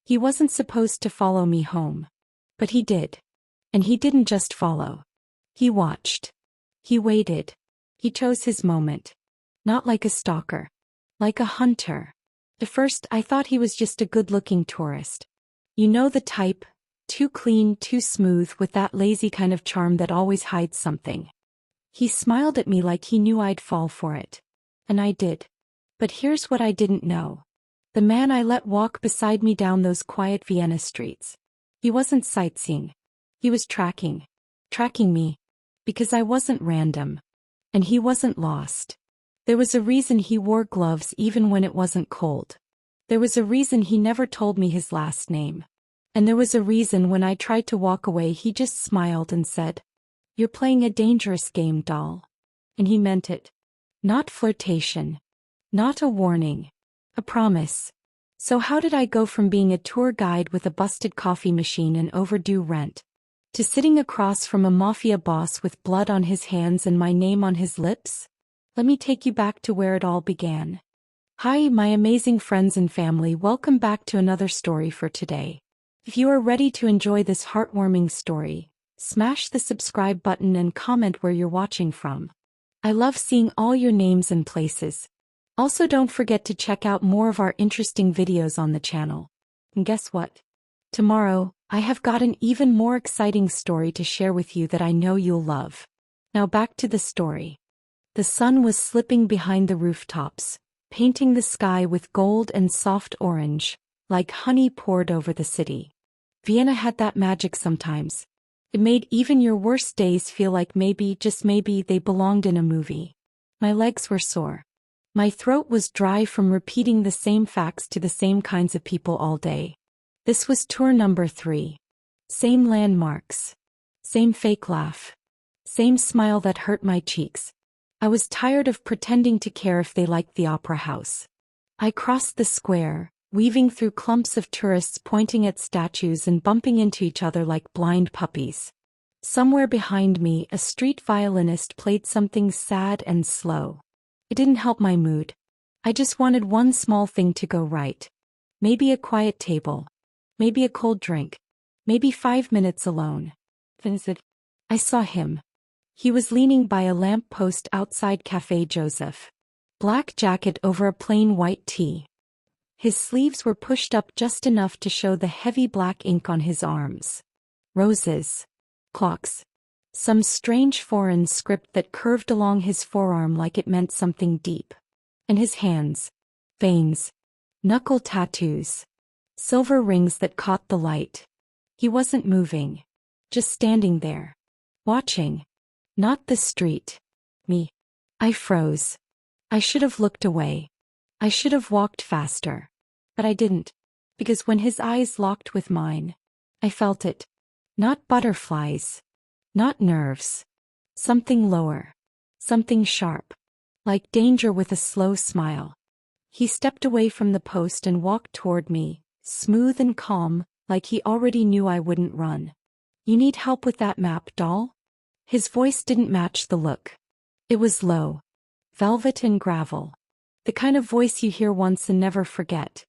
He wasn't supposed to follow me home. But he did. And he didn't just follow. He watched. He waited. He chose his moment. Not like a stalker. Like a hunter. At first, I thought he was just a good-looking tourist. You know the type, too clean, too smooth, with that lazy kind of charm that always hides something. He smiled at me like he knew I'd fall for it. And I did. But here's what I didn't know. The man I let walk beside me down those quiet Vienna streets. He wasn't sightseeing. He was tracking. Tracking me. Because I wasn't random. And he wasn't lost. There was a reason he wore gloves even when it wasn't cold. There was a reason he never told me his last name. And there was a reason when I tried to walk away he just smiled and said, "You're playing a dangerous game, doll." And he meant it. Not flirtation. Not a warning. A promise. So how did I go from being a tour guide with a busted coffee machine and overdue rent, to sitting across from a mafia boss with blood on his hands and my name on his lips? Let me take you back to where it all began. Hi, my amazing friends and family, welcome back to another story for today. If you are ready to enjoy this heartwarming story, smash the subscribe button and comment where you're watching from. I love seeing all your names and places. Also, don't forget to check out more of our interesting videos on the channel. And guess what? Tomorrow, I have got an even more exciting story to share with you that I know you'll love. Now back to the story. The sun was slipping behind the rooftops, painting the sky with gold and soft orange, like honey poured over the city. Vienna had that magic sometimes. It made even your worst days feel like maybe, just maybe, they belonged in a movie. My legs were sore. My throat was dry from repeating the same facts to the same kinds of people all day. This was tour number 3. Same landmarks. Same fake laugh. Same smile that hurt my cheeks. I was tired of pretending to care if they liked the opera house. I crossed the square, weaving through clumps of tourists pointing at statues and bumping into each other like blind puppies. Somewhere behind me, a street violinist played something sad and slow. It didn't help my mood. I just wanted one small thing to go right. Maybe a quiet table. Maybe a cold drink. Maybe 5 minutes alone. I saw him. He was leaning by a lamp post outside Café Joseph. Black jacket over a plain white tee. His sleeves were pushed up just enough to show the heavy black ink on his arms. Roses. Clocks. Some strange foreign script that curved along his forearm like it meant something deep. And his hands. Veins. Knuckle tattoos. Silver rings that caught the light. He wasn't moving. Just standing there. Watching. Not the street. Me. I froze. I should have looked away. I should have walked faster. But I didn't. Because when his eyes locked with mine, I felt it. Not butterflies. Not nerves. Something lower. Something sharp. Like danger with a slow smile. He stepped away from the post and walked toward me, smooth and calm, like he already knew I wouldn't run. "You need help with that map, doll?" His voice didn't match the look. It was low. Velvet and gravel. The kind of voice you hear once and never forget.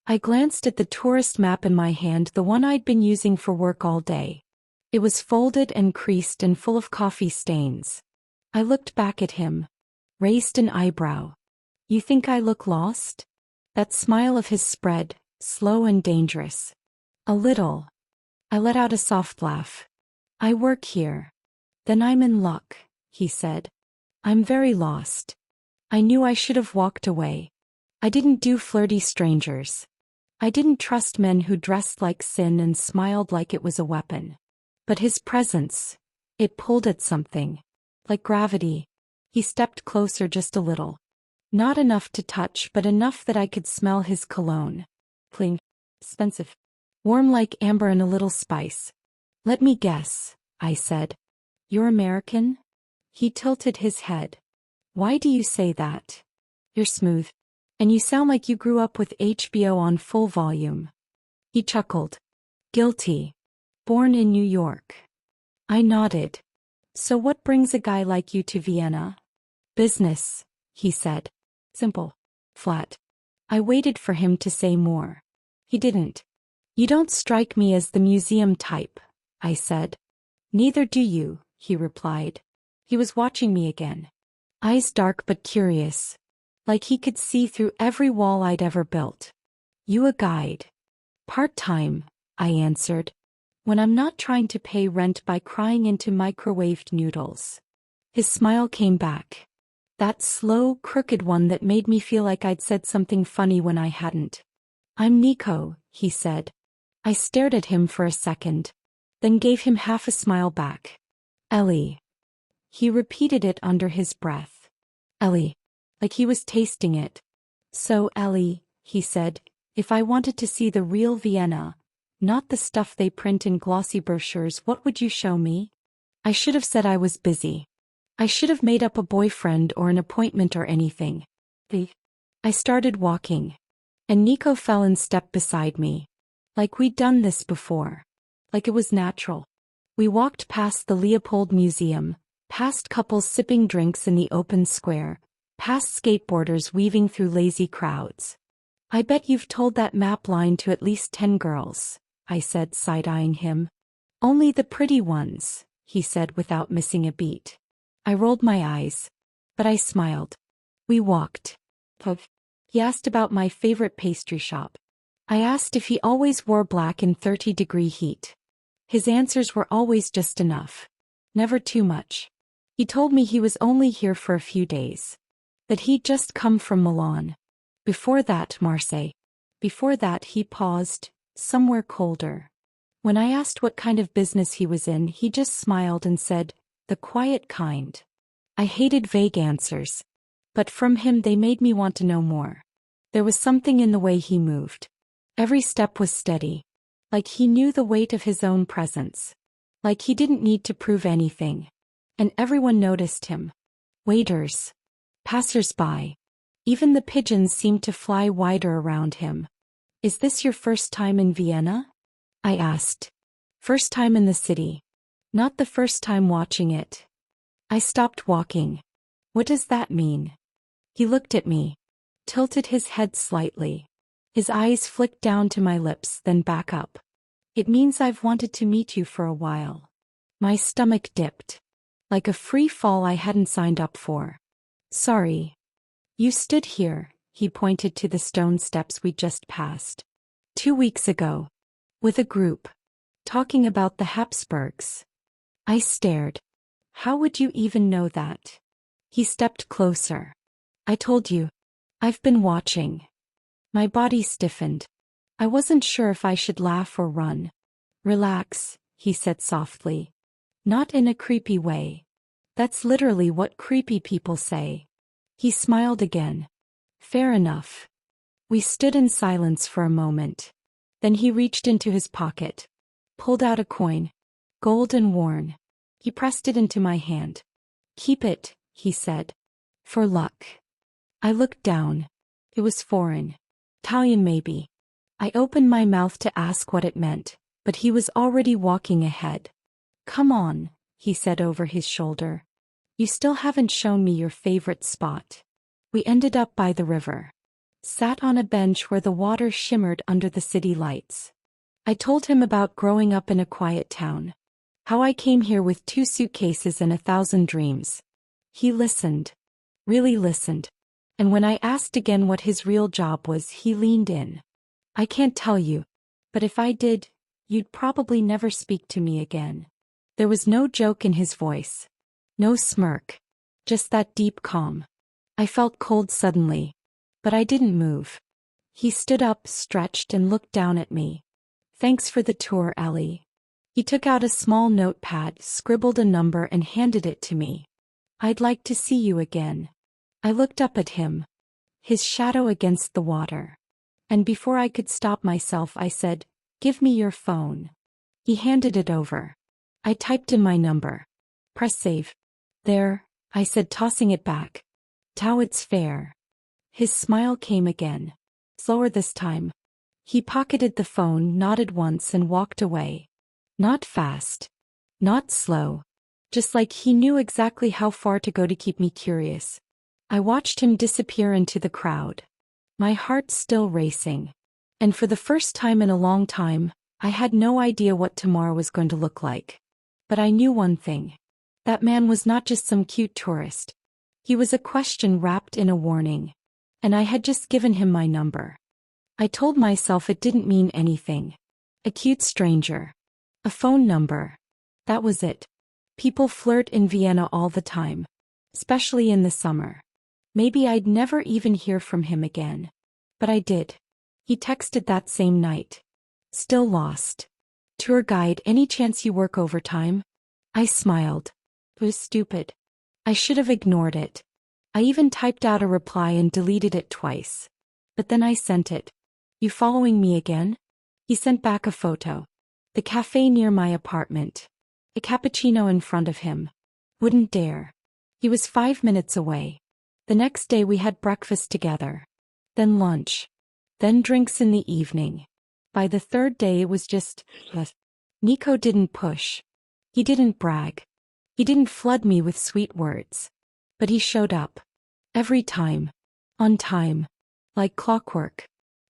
I glanced at the tourist map in my hand, the one I'd been using for work all day. It was folded and creased and full of coffee stains. I looked back at him. Raised an eyebrow. "You think I look lost?" That smile of his spread, slow and dangerous. "A little." I let out a soft laugh. "I work here." "Then I'm in luck," he said. "I'm very lost." I knew I should have walked away. I didn't do flirty strangers. I didn't trust men who dressed like sin and smiled like it was a weapon. But his presence, it pulled at something. Like gravity. He stepped closer just a little. Not enough to touch, but enough that I could smell his cologne. Clean. Expensive. Warm like amber and a little spice. "Let me guess," I said. "You're American?" He tilted his head. "Why do you say that? You're smooth. And you sound like you grew up with HBO on full volume." He chuckled. "Guilty. Born in New York." I nodded. "So what brings a guy like you to Vienna?" "Business," he said. Simple. Flat. I waited for him to say more. He didn't. You don't strike me as the museum type, I said. Neither do you, he replied. He was watching me again. Eyes dark but curious. Like he could see through every wall I'd ever built. You a guide? Part-time, I answered. When I'm not trying to pay rent by crying into microwaved noodles. His smile came back. That slow, crooked one that made me feel like I'd said something funny when I hadn't. I'm Nico, he said. I stared at him for a second, then gave him half a smile back. Ellie. He repeated it under his breath. Ellie. Like he was tasting it. So, Ellie, he said, if I wanted to see the real Vienna, not the stuff they print in glossy brochures, what would you show me? I should have said I was busy. I should have made up a boyfriend or an appointment or anything. I started walking. And Nico fell in step beside me. Like we'd done this before. Like it was natural. We walked past the Leopold Museum, past couples sipping drinks in the open square, past skateboarders weaving through lazy crowds. I bet you've told that map line to at least 10 girls, I said, side-eyeing him. Only the pretty ones, he said without missing a beat. I rolled my eyes. But I smiled. We walked. He asked about my favorite pastry shop. I asked if he always wore black in 30-degree heat. His answers were always just enough. Never too much. He told me he was only here for a few days. That he'd just come from Milan. Before that, Marseille. Before that, he paused, somewhere colder. When I asked what kind of business he was in, he just smiled and said, the quiet kind. I hated vague answers. But from him they made me want to know more. There was something in the way he moved. Every step was steady. Like he knew the weight of his own presence. Like he didn't need to prove anything. And everyone noticed him. Waiters. Passers-by. Even the pigeons seemed to fly wider around him. Is this your first time in Vienna? I asked. First time in the city. Not the first time watching it. I stopped walking. What does that mean? He looked at me. Tilted his head slightly. His eyes flicked down to my lips, then back up. It means I've wanted to meet you for a while. My stomach dipped. Like a free fall I hadn't signed up for. Sorry. You stood here, he pointed to the stone steps we'd just passed. 2 weeks ago. With a group. Talking about the Habsburgs. I stared. How would you even know that? He stepped closer. I told you. I've been watching. My body stiffened. I wasn't sure if I should laugh or run. Relax, he said softly. Not in a creepy way. That's literally what creepy people say. He smiled again. Fair enough. We stood in silence for a moment. Then he reached into his pocket. Pulled out a coin. Gold and worn. He pressed it into my hand. Keep it, he said. For luck. I looked down. It was foreign. Italian maybe. I opened my mouth to ask what it meant, but he was already walking ahead. Come on, he said over his shoulder. You still haven't shown me your favorite spot. We ended up by the river. Sat on a bench where the water shimmered under the city lights. I told him about growing up in a quiet town. How I came here with 2 suitcases and 1,000 dreams. He listened. Really listened. And when I asked again what his real job was, he leaned in. I can't tell you. But if I did, you'd probably never speak to me again. There was no joke in his voice. No smirk. Just that deep calm. I felt cold suddenly. But I didn't move. He stood up, stretched, and looked down at me. Thanks for the tour, Ellie. He took out a small notepad, scribbled a number, and handed it to me. I'd like to see you again. I looked up at him. His shadow against the water. And before I could stop myself, I said, Give me your phone. He handed it over. I typed in my number. Press save. There, I said, tossing it back. Tau, it's fair. His smile came again. Slower this time. He pocketed the phone, nodded once, and walked away. Not fast. Not slow. Just like he knew exactly how far to go to keep me curious. I watched him disappear into the crowd. My heart still racing. And for the first time in a long time, I had no idea what tomorrow was going to look like. But I knew one thing. That man was not just some cute tourist. He was a question wrapped in a warning. And I had just given him my number. I told myself it didn't mean anything. A cute stranger. A phone number. That was it. People flirt in Vienna all the time. Especially in the summer. Maybe I'd never even hear from him again. But I did. He texted that same night. Still lost. Tour guide, any chance you work overtime? I smiled. It was stupid. I should have ignored it. I even typed out a reply and deleted it twice. But then I sent it. You following me again? He sent back a photo. The cafe near my apartment. A cappuccino in front of him. Wouldn't dare. He was 5 minutes away. The next day we had breakfast together. Then lunch. Then drinks in the evening. By the third day it was just... Nico didn't push. He didn't brag. He didn't flood me with sweet words. But he showed up. Every time. On time. Like clockwork.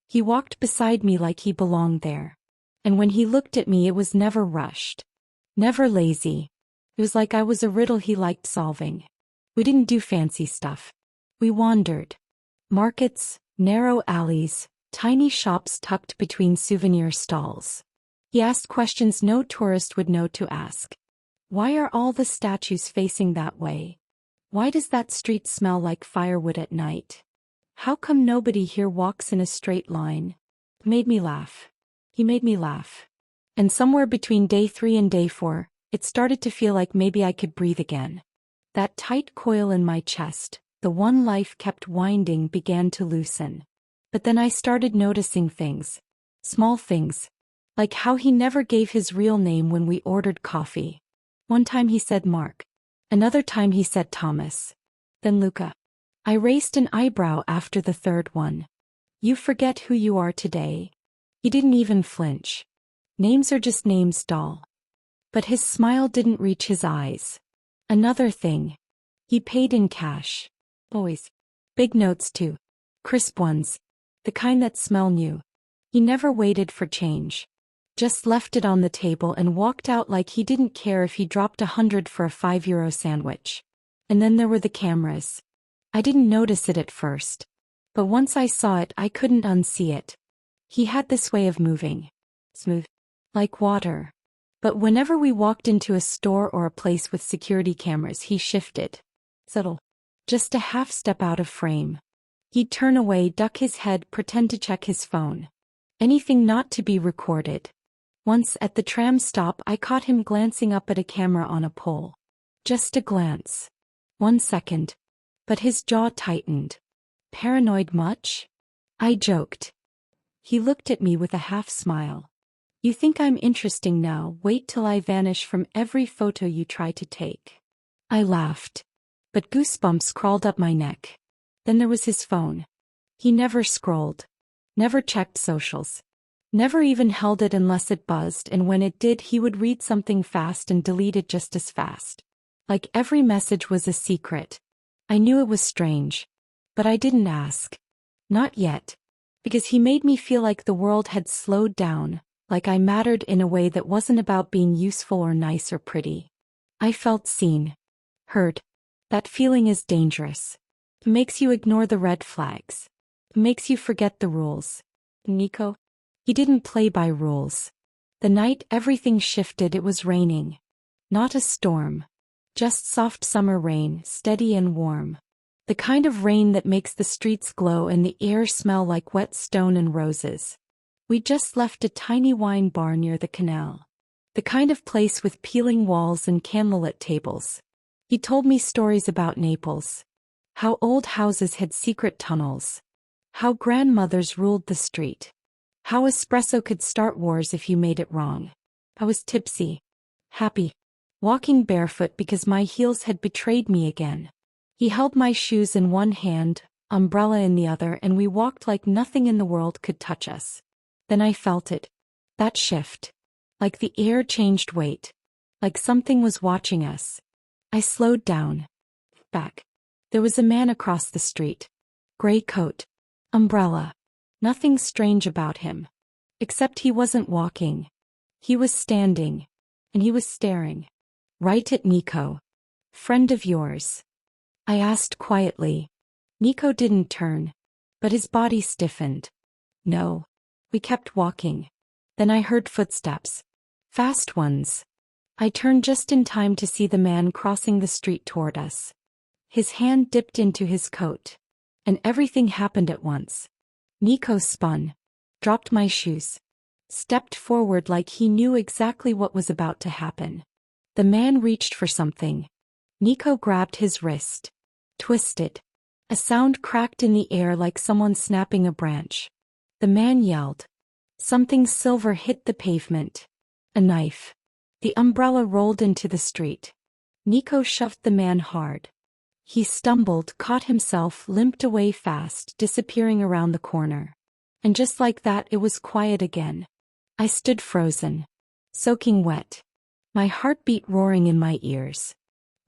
He walked beside me like he belonged there. And when he looked at me it was never rushed. Never lazy. It was like I was a riddle he liked solving. We didn't do fancy stuff. We wandered. Markets, narrow alleys, tiny shops tucked between souvenir stalls. He asked questions no tourist would know to ask. Why are all the statues facing that way? Why does that street smell like firewood at night? How come nobody here walks in a straight line? Made me laugh. He made me laugh. And somewhere between day 3 and day 4, it started to feel like maybe I could breathe again. That tight coil in my chest, the one life kept winding, began to loosen. But then I started noticing things. Small things. Like how he never gave his real name when we ordered coffee. One time he said Mark. Another time he said Thomas. Then Luca. I raised an eyebrow after the third one. You forget who you are today. He didn't even flinch. Names are just names, doll. But his smile didn't reach his eyes. Another thing. He paid in cash. Always. Big notes too. Crisp ones. The kind that smell new. He never waited for change. Just left it on the table and walked out like he didn't care if he dropped 100 for a €5 sandwich. And then there were the cameras. I didn't notice it at first. But once I saw it I couldn't unsee it. He had this way of moving. Smooth. Like water. But whenever we walked into a store or a place with security cameras he shifted. Subtle. Just a half step out of frame. He'd turn away, duck his head, pretend to check his phone. Anything not to be recorded. Once at the tram stop I caught him glancing up at a camera on a pole. Just a glance. 1 second. But his jaw tightened. Paranoid much? I joked. He looked at me with a half smile. You think I'm interesting now, wait till I vanish from every photo you try to take. I laughed. But goosebumps crawled up my neck. Then there was his phone. He never scrolled. Never checked socials. Never even held it unless it buzzed, and when it did he would read something fast and delete it just as fast. Like every message was a secret. I knew it was strange. But I didn't ask. Not yet. Because he made me feel like the world had slowed down, like I mattered in a way that wasn't about being useful or nice or pretty. I felt seen. Heard. That feeling is dangerous. It makes you ignore the red flags. It makes you forget the rules. Nico? He didn't play by rules. The night everything shifted, it was raining. Not a storm. Just soft summer rain, steady and warm. The kind of rain that makes the streets glow and the air smell like wet stone and roses. We just left a tiny wine bar near the canal. The kind of place with peeling walls and candlelit tables. He told me stories about Naples. How old houses had secret tunnels. How grandmothers ruled the street. How espresso could start wars if you made it wrong. I was tipsy. Happy. Walking barefoot because my heels had betrayed me again. He held my shoes in one hand, umbrella in the other, and we walked like nothing in the world could touch us. Then I felt it. That shift. Like the air changed weight. Like something was watching us. I slowed down. Back. There was a man across the street. Gray coat. Umbrella. Nothing strange about him. Except he wasn't walking. He was standing. And he was staring. Right at Nico. Friend of yours? I asked quietly. Nico didn't turn. But his body stiffened. No. We kept walking. Then I heard footsteps. Fast ones. I turned just in time to see the man crossing the street toward us. His hand dipped into his coat. And everything happened at once. Nico spun. Dropped my shoes. Stepped forward like he knew exactly what was about to happen. The man reached for something. Nico grabbed his wrist. Twisted. A sound cracked in the air like someone snapping a branch. The man yelled. Something silver hit the pavement. A knife. The umbrella rolled into the street. Nico shoved the man hard. He stumbled, caught himself, limped away fast, disappearing around the corner. And just like that, it was quiet again. I stood frozen. Soaking wet. My heartbeat roaring in my ears.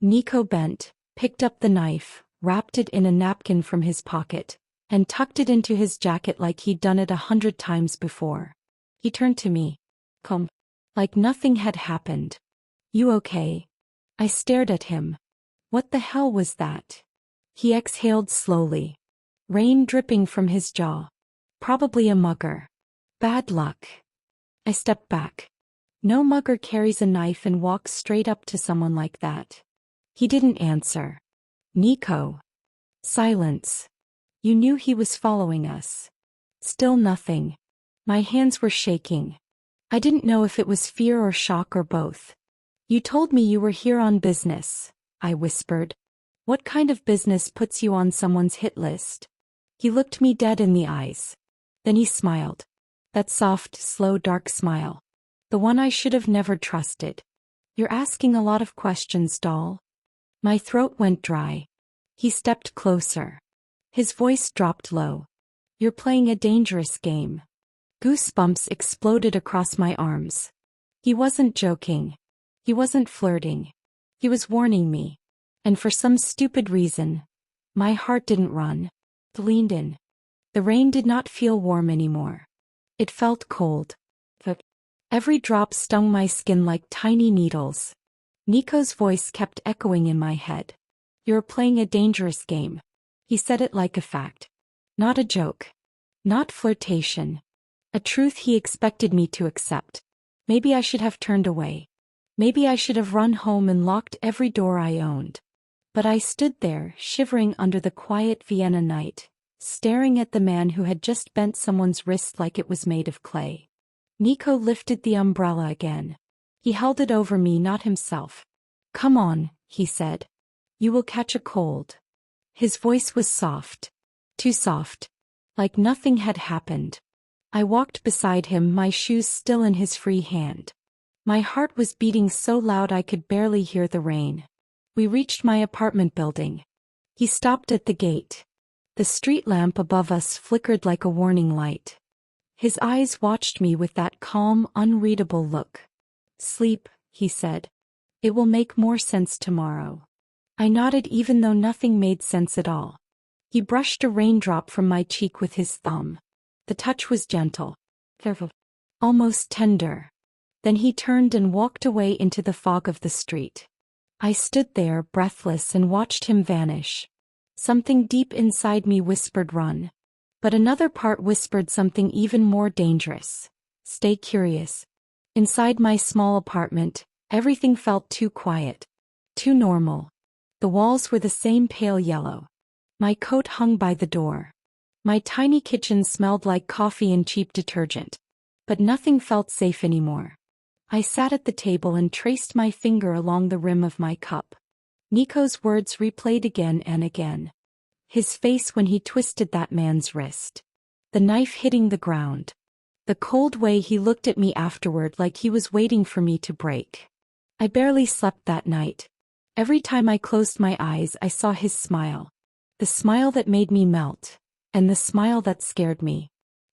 Nico bent, picked up the knife, wrapped it in a napkin from his pocket, and tucked it into his jacket like he'd done it 100 times before. He turned to me. Come. Like nothing had happened. You okay? I stared at him. What the hell was that? He exhaled slowly. Rain dripping from his jaw. Probably a mugger. Bad luck. I stepped back. No mugger carries a knife and walks straight up to someone like that. He didn't answer. Nico. Silence. You knew he was following us. Still nothing. My hands were shaking. I didn't know if it was fear or shock or both. You told me you were here on business, I whispered. What kind of business puts you on someone's hit list? He looked me dead in the eyes. Then he smiled. That soft, slow, dark smile. The one I should have never trusted. You're asking a lot of questions, doll. My throat went dry. He stepped closer. His voice dropped low. You're playing a dangerous game. Goosebumps exploded across my arms. He wasn't joking. He wasn't flirting. He was warning me. And for some stupid reason, my heart didn't run. It leaned in. The rain did not feel warm anymore. It felt cold. Every drop stung my skin like tiny needles. Nico's voice kept echoing in my head. You're playing a dangerous game. He said it like a fact. Not a joke. Not flirtation. A truth he expected me to accept. Maybe I should have turned away. Maybe I should have run home and locked every door I owned. But I stood there, shivering under the quiet Vienna night, staring at the man who had just bent someone's wrist like it was made of clay. Nico lifted the umbrella again. He held it over me, not himself. Come on, he said. You will catch a cold. His voice was soft. Too soft. Like nothing had happened. I walked beside him, my shoes still in his free hand. My heart was beating so loud I could barely hear the rain. We reached my apartment building. He stopped at the gate. The street lamp above us flickered like a warning light. His eyes watched me with that calm, unreadable look. Sleep, he said. It will make more sense tomorrow. I nodded even though nothing made sense at all. He brushed a raindrop from my cheek with his thumb. The touch was gentle. Almost tender. Then he turned and walked away into the fog of the street. I stood there, breathless, and watched him vanish. Something deep inside me whispered run. But another part whispered something even more dangerous. Stay curious. Inside my small apartment, everything felt too quiet. Too normal. The walls were the same pale yellow. My coat hung by the door. My tiny kitchen smelled like coffee and cheap detergent. But nothing felt safe anymore. I sat at the table and traced my finger along the rim of my cup. Nico's words replayed again and again. His face when he twisted that man's wrist. The knife hitting the ground. The cold way he looked at me afterward like he was waiting for me to break. I barely slept that night. Every time I closed my eyes I saw his smile. The smile that made me melt. And the smile that scared me.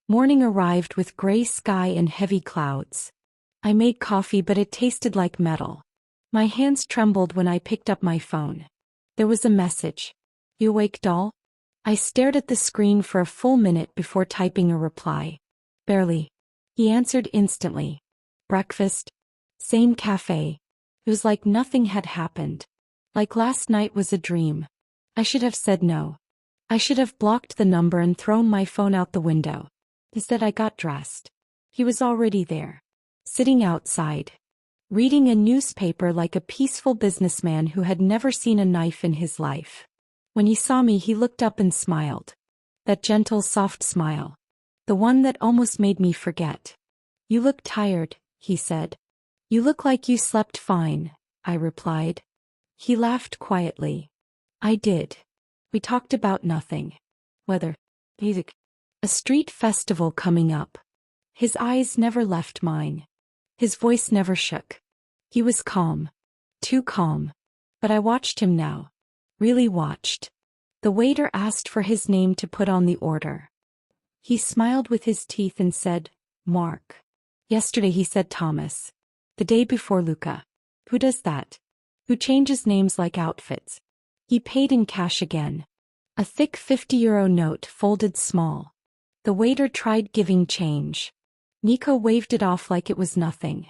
Morning arrived with gray sky and heavy clouds. I made coffee but it tasted like metal. My hands trembled when I picked up my phone. There was a message. You awake, doll? I stared at the screen for a full minute before typing a reply. Barely. He answered instantly. Breakfast. Same cafe. It was like nothing had happened. Like last night was a dream. I should have said no. I should have blocked the number and thrown my phone out the window. Instead I got dressed. He was already there. Sitting outside. Reading a newspaper like a peaceful businessman who had never seen a knife in his life. When he saw me he looked up and smiled. That gentle, soft smile. The one that almost made me forget. You look tired, he said. You look like you slept fine, I replied. He laughed quietly. I did. We talked about nothing. Weather. Music. A street festival coming up. His eyes never left mine. His voice never shook. He was calm. Too calm. But I watched him now. Really watched. The waiter asked for his name to put on the order. He smiled with his teeth and said, Mark. Yesterday he said Thomas. The day before Luca. Who does that? Who changes names like outfits? He paid in cash again. A thick €50 note folded small. The waiter tried giving change. Nico waved it off like it was nothing.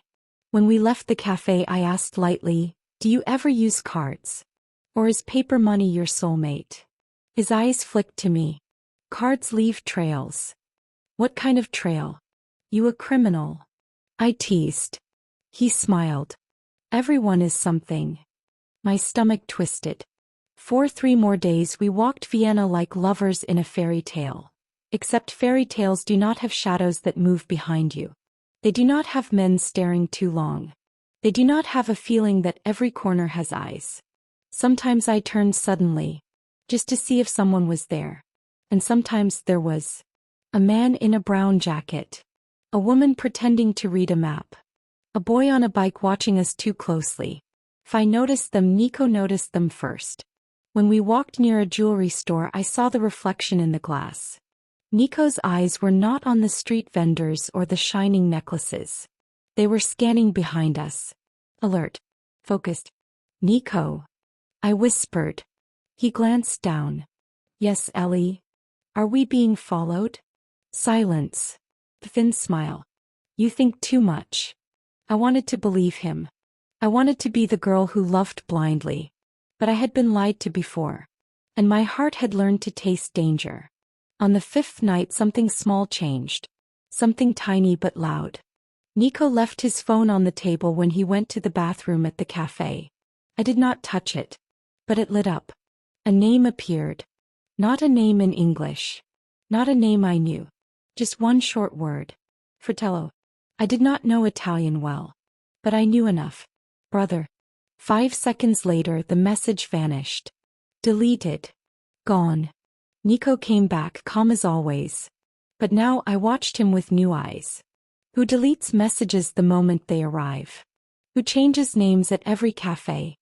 When we left the cafe I asked lightly, do you ever use cards? Or is paper money your soulmate? His eyes flicked to me. Cards leave trails. What kind of trail? You a criminal? I teased. He smiled. Everyone is something. My stomach twisted. For 3 more days we walked Vienna like lovers in a fairy tale. Except fairy tales do not have shadows that move behind you. They do not have men staring too long. They do not have a feeling that every corner has eyes. Sometimes I turned suddenly, just to see if someone was there. And sometimes there was. A man in a brown jacket. A woman pretending to read a map. A boy on a bike watching us too closely. If I noticed them, Nico noticed them first. When we walked near a jewelry store, I saw the reflection in the glass. Nico's eyes were not on the street vendors or the shining necklaces. They were scanning behind us. Alert. Focused. Nico. I whispered. He glanced down. Yes, Ellie. Are we being followed? Silence. The thin smile. You think too much. I wanted to believe him. I wanted to be the girl who loved blindly. But I had been lied to before. And my heart had learned to taste danger. On the 5th night something small changed. Something tiny but loud. Nico left his phone on the table when he went to the bathroom at the cafe. I did not touch it. But it lit up. A name appeared. Not a name in English. Not a name I knew. Just one short word. Fratello. I did not know Italian well. But I knew enough. Brother. 5 seconds later the message vanished. Deleted. Gone. Nico came back calm as always. But now I watched him with new eyes. Who deletes messages the moment they arrive? Who changes names at every cafe?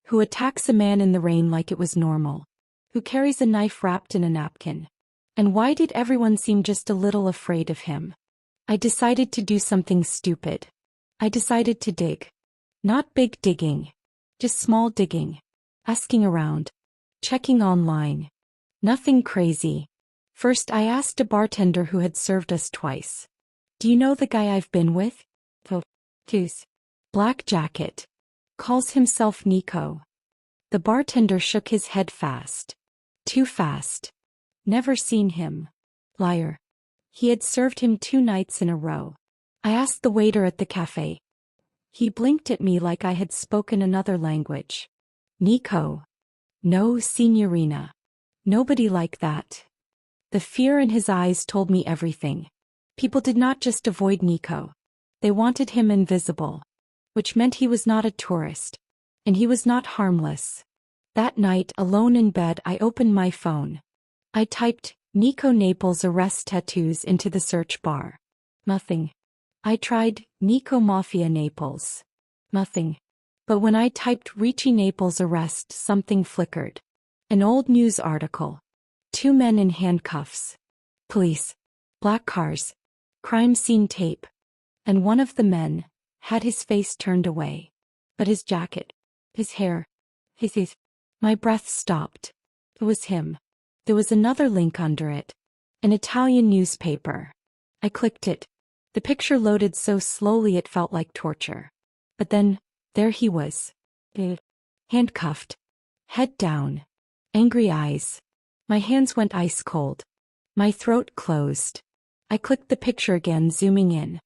Who attacks a man in the rain like it was normal? Who carries a knife wrapped in a napkin? And why did everyone seem just a little afraid of him? I decided to do something stupid. I decided to dig. Not big digging. Just small digging. Asking around. Checking online. Nothing crazy. First I asked a bartender who had served us twice. Do you know the guy I've been with? Goose. Black jacket. Calls himself Nico. The bartender shook his head fast. Too fast. Never seen him. Liar. He had served him 2 nights in a row. I asked the waiter at the cafe. He blinked at me like I had spoken another language. Nico. No, signorina. Nobody like that. The fear in his eyes told me everything. People did not just avoid Nico. They wanted him invisible. Which meant he was not a tourist. And he was not harmless. That night, alone in bed, I opened my phone. I typed, Nico Naples arrest tattoos into the search bar. Nothing. I tried, Nico Mafia Naples. Nothing. But when I typed Ricci Naples arrest, something flickered. An old news article. 2 men in handcuffs. Police. Black cars. Crime scene tape. And one of the men had his face turned away. But his jacket. His hair. His. My breath stopped. It was him. There was another link under it. An Italian newspaper. I clicked it. The picture loaded so slowly it felt like torture. But then, there he was. Handcuffed. Head down. Angry eyes. My hands went ice cold. My throat closed. I clicked the picture again, zooming in.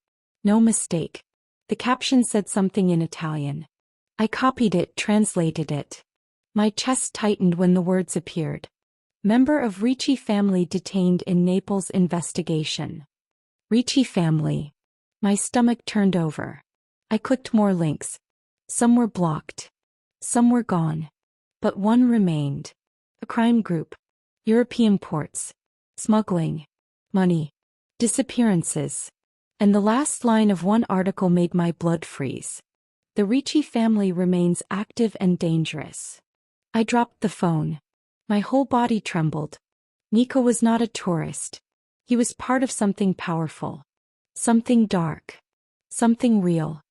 No mistake. The caption said something in Italian. I copied it, translated it. My chest tightened when the words appeared. Member of Ricci family detained in Naples investigation. Ricci family. My stomach turned over. I clicked more links. Some were blocked. Some were gone. But one remained. A crime group. European ports. Smuggling. Money. Disappearances. And the last line of one article made my blood freeze. The Ricci family remains active and dangerous. I dropped the phone. My whole body trembled. Nico was not a tourist. He was part of something powerful. Something dark. Something real.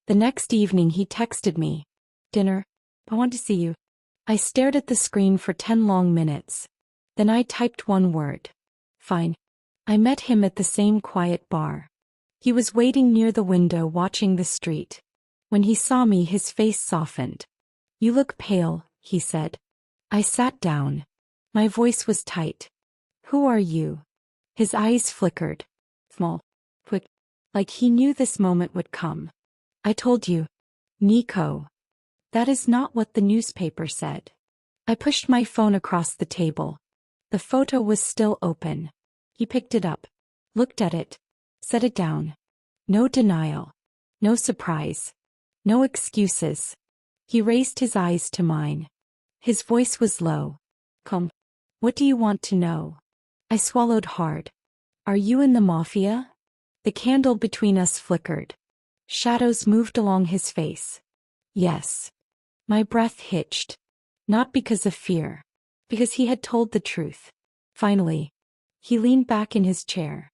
The next evening he texted me. Dinner. I want to see you. I stared at the screen for 10 long minutes. Then I typed one word. Fine. I met him at the same quiet bar. He was waiting near the window watching the street. When he saw me, his face softened. You look pale, he said. I sat down. My voice was tight. Who are you? His eyes flickered. Small. Quick. Like he knew this moment would come. I told you. Nico. That is not what the newspaper said. I pushed my phone across the table. The photo was still open. He picked it up. Looked at it. Set it down. No denial. No surprise. No excuses. He raised his eyes to mine. His voice was low. Come. What do you want to know? I swallowed hard. Are you in the Mafia? The candle between us flickered. Shadows moved along his face. Yes. My breath hitched. Not because of fear. Because he had told the truth. Finally. He leaned back in his chair.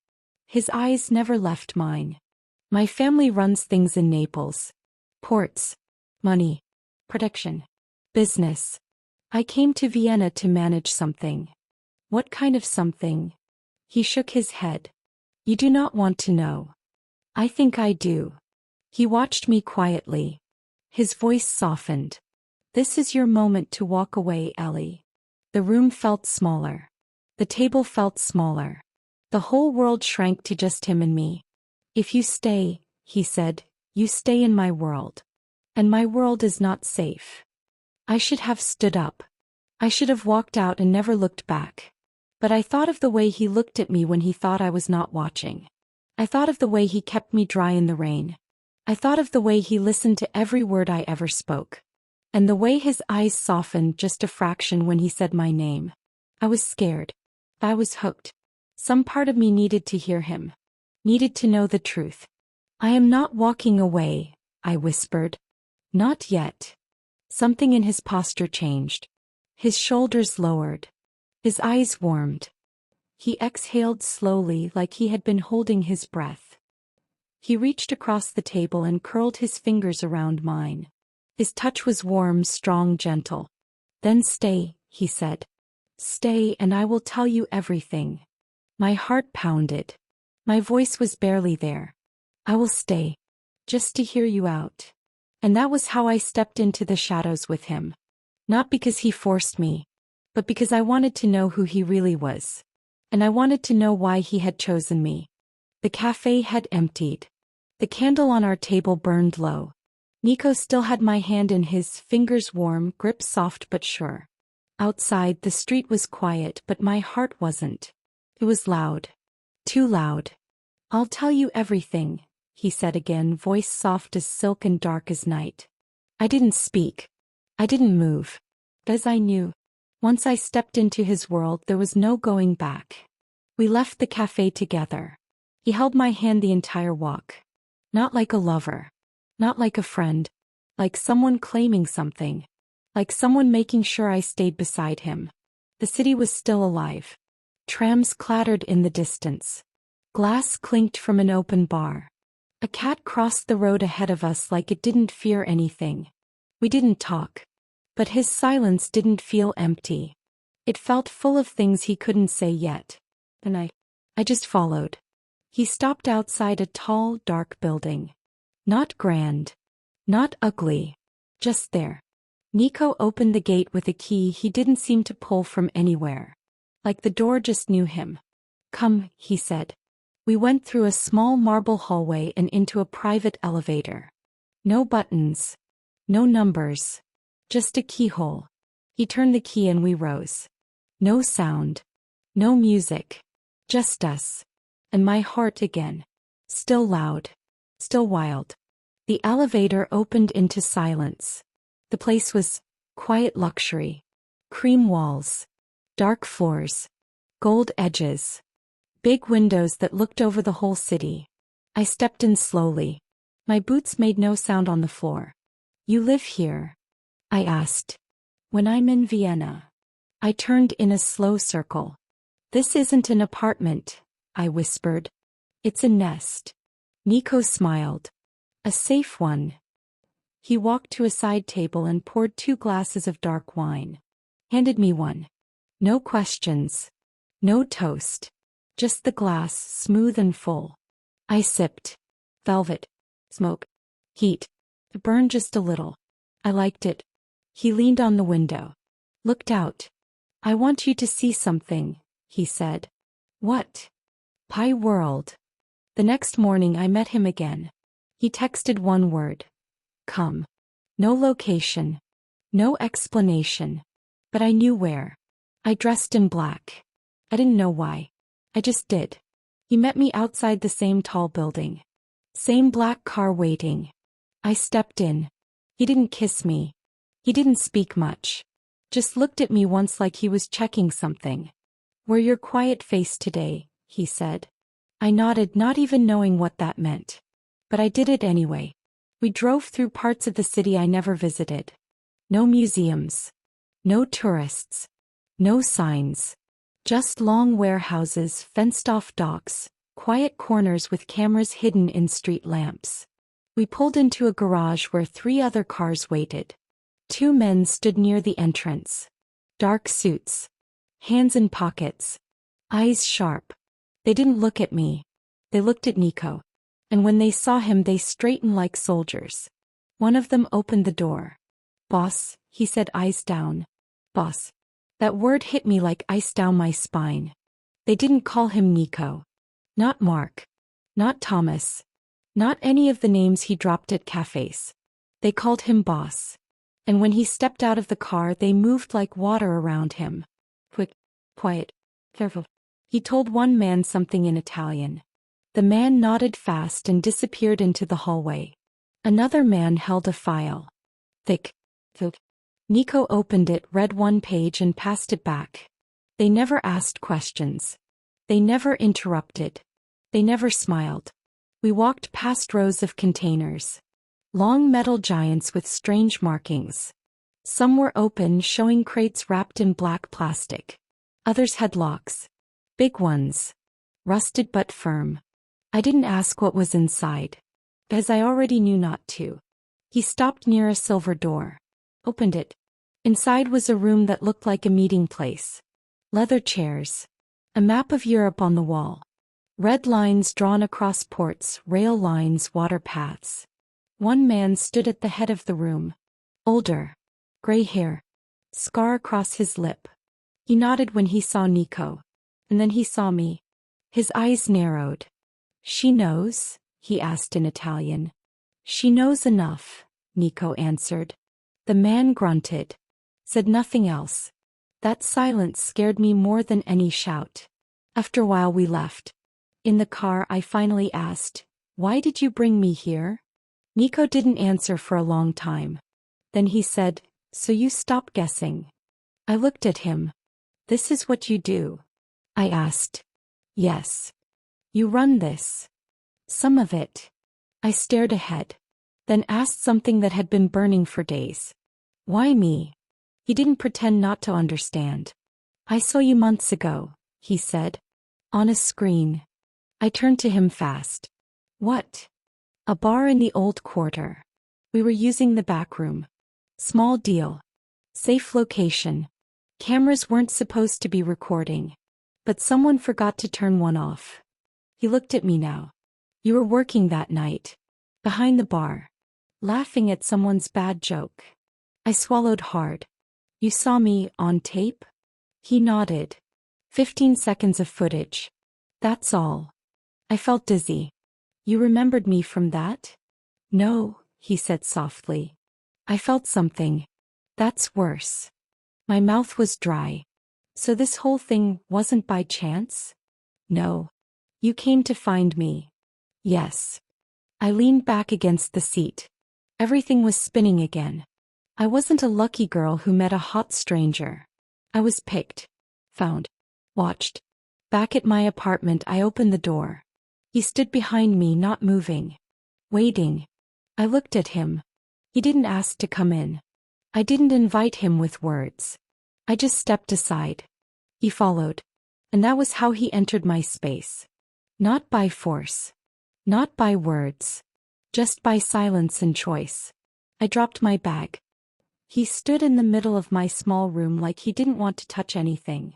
His eyes never left mine. My family runs things in Naples. Ports. Money. Protection. Business. I came to Vienna to manage something. What kind of something? He shook his head. You do not want to know. I think I do. He watched me quietly. His voice softened. This is your moment to walk away, Ellie. The room felt smaller. The table felt smaller. The whole world shrank to just him and me. If you stay, he said, you stay in my world. And my world is not safe. I should have stood up. I should have walked out and never looked back. But I thought of the way he looked at me when he thought I was not watching. I thought of the way he kept me dry in the rain. I thought of the way he listened to every word I ever spoke. And the way his eyes softened just a fraction when he said my name. I was scared. I was hooked. Some part of me needed to hear him. Needed to know the truth. I am not walking away, I whispered. Not yet. Something in his posture changed. His shoulders lowered. His eyes warmed. He exhaled slowly like he had been holding his breath. He reached across the table and curled his fingers around mine. His touch was warm, strong, gentle. Then stay, he said. Stay and I will tell you everything. My heart pounded. My voice was barely there. I will stay. Just to hear you out. And that was how I stepped into the shadows with him. Not because he forced me, but because I wanted to know who he really was. And I wanted to know why he had chosen me. The cafe had emptied. The candle on our table burned low. Nico still had my hand in his, fingers warm, grip soft but sure. Outside, the street was quiet, but my heart wasn't. It was loud. Too loud. I'll tell you everything, he said again, voice soft as silk and dark as night. I didn't speak. I didn't move. As I knew. Once I stepped into his world, there was no going back. We left the cafe together. He held my hand the entire walk. Not like a lover. Not like a friend. Like someone claiming something. Like someone making sure I stayed beside him. The city was still alive. Trams clattered in the distance. Glass clinked from an open bar. A cat crossed the road ahead of us like it didn't fear anything. We didn't talk. But his silence didn't feel empty. It felt full of things he couldn't say yet. And I just followed. He stopped outside a tall, dark building. Not grand. Not ugly. Just there. Nico opened the gate with a key he didn't seem to pull from anywhere. Like the door just knew him. Come, he said. We went through a small marble hallway and into a private elevator. No buttons. No numbers. Just a keyhole. He turned the key and we rose. No sound. No music. Just us. And my heart again. Still loud. Still wild. The elevator opened into silence. The place was quiet luxury. Cream walls. Dark floors. Gold edges. Big windows that looked over the whole city. I stepped in slowly. My boots made no sound on the floor. You live here? I asked. When I'm in Vienna. I turned in a slow circle. This isn't an apartment, I whispered. It's a nest. Nico smiled. A safe one. He walked to a side table and poured 2 glasses of dark wine. Handed me one. No questions. No toast. Just the glass, smooth and full. I sipped. Velvet. Smoke. Heat. It burned just a little. I liked it. He leaned on the window. Looked out. I want you to see something, he said. What? Pie world. The next morning I met him again. He texted one word. Come. No location. No explanation. But I knew where. I dressed in black. I didn't know why. I just did. He met me outside the same tall building. Same black car waiting. I stepped in. He didn't kiss me. He didn't speak much. Just looked at me once like he was checking something. Wear your quiet face today, he said. I nodded, not even knowing what that meant. But I did it anyway. We drove through parts of the city I never visited. No museums. No tourists. No signs. Just long warehouses, fenced-off docks, quiet corners with cameras hidden in street lamps. We pulled into a garage where 3 other cars waited. 2 men stood near the entrance. Dark suits. Hands in pockets. Eyes sharp. They didn't look at me. They looked at Nico. And when they saw him they straightened like soldiers. One of them opened the door. Boss, he said, eyes down. Boss. That word hit me like ice down my spine. They didn't call him Nico. Not Mark. Not Thomas. Not any of the names he dropped at cafes. They called him boss. And when he stepped out of the car they moved like water around him. Quick, quiet, careful. He told one man something in Italian. The man nodded fast and disappeared into the hallway. Another man held a file. Thick. Nico opened it, read one page and passed it back. They never asked questions. They never interrupted. They never smiled. We walked past rows of containers. Long metal giants with strange markings. Some were open, showing crates wrapped in black plastic. Others had locks. Big ones. Rusted but firm. I didn't ask what was inside, because I already knew not to. He stopped near a silver door. Opened it. Inside was a room that looked like a meeting place. Leather chairs. A map of Europe on the wall. Red lines drawn across ports, rail lines, water paths. One man stood at the head of the room. Older. Gray hair. Scar across his lip. He nodded when he saw Nico. And then he saw me. His eyes narrowed. She knows? He asked in Italian. She knows enough, Nico answered. The man grunted. Said nothing else. That silence scared me more than any shout. After a while we left. In the car I finally asked, "Why did you bring me here?" Nico didn't answer for a long time. Then he said, "So you stop guessing." I looked at him. "This is what you do?" I asked. "Yes." "You run this?" "Some of it." I stared ahead. Then asked something that had been burning for days. "Why me?" He didn't pretend not to understand. "I saw you months ago," he said. "On a screen." I turned to him fast. "What?" "A bar in the old quarter. We were using the back room. Small deal. Safe location. Cameras weren't supposed to be recording. But someone forgot to turn one off. He looked at me now. You were working that night. Behind the bar. Laughing at someone's bad joke. I swallowed hard. You saw me on tape? He nodded. 15 seconds of footage. That's all. I felt dizzy. You remembered me from that? No, he said softly. I felt something. That's worse. My mouth was dry. So this whole thing wasn't by chance? No. You came to find me. Yes. I leaned back against the seat. Everything was spinning again. I wasn't a lucky girl who met a hot stranger. I was picked. Found. Watched. Back at my apartment, I opened the door. He stood behind me, not moving. Waiting. I looked at him. He didn't ask to come in. I didn't invite him with words. I just stepped aside. He followed. And that was how he entered my space. Not by force. Not by words. Just by silence and choice. I dropped my bag. He stood in the middle of my small room like he didn't want to touch anything.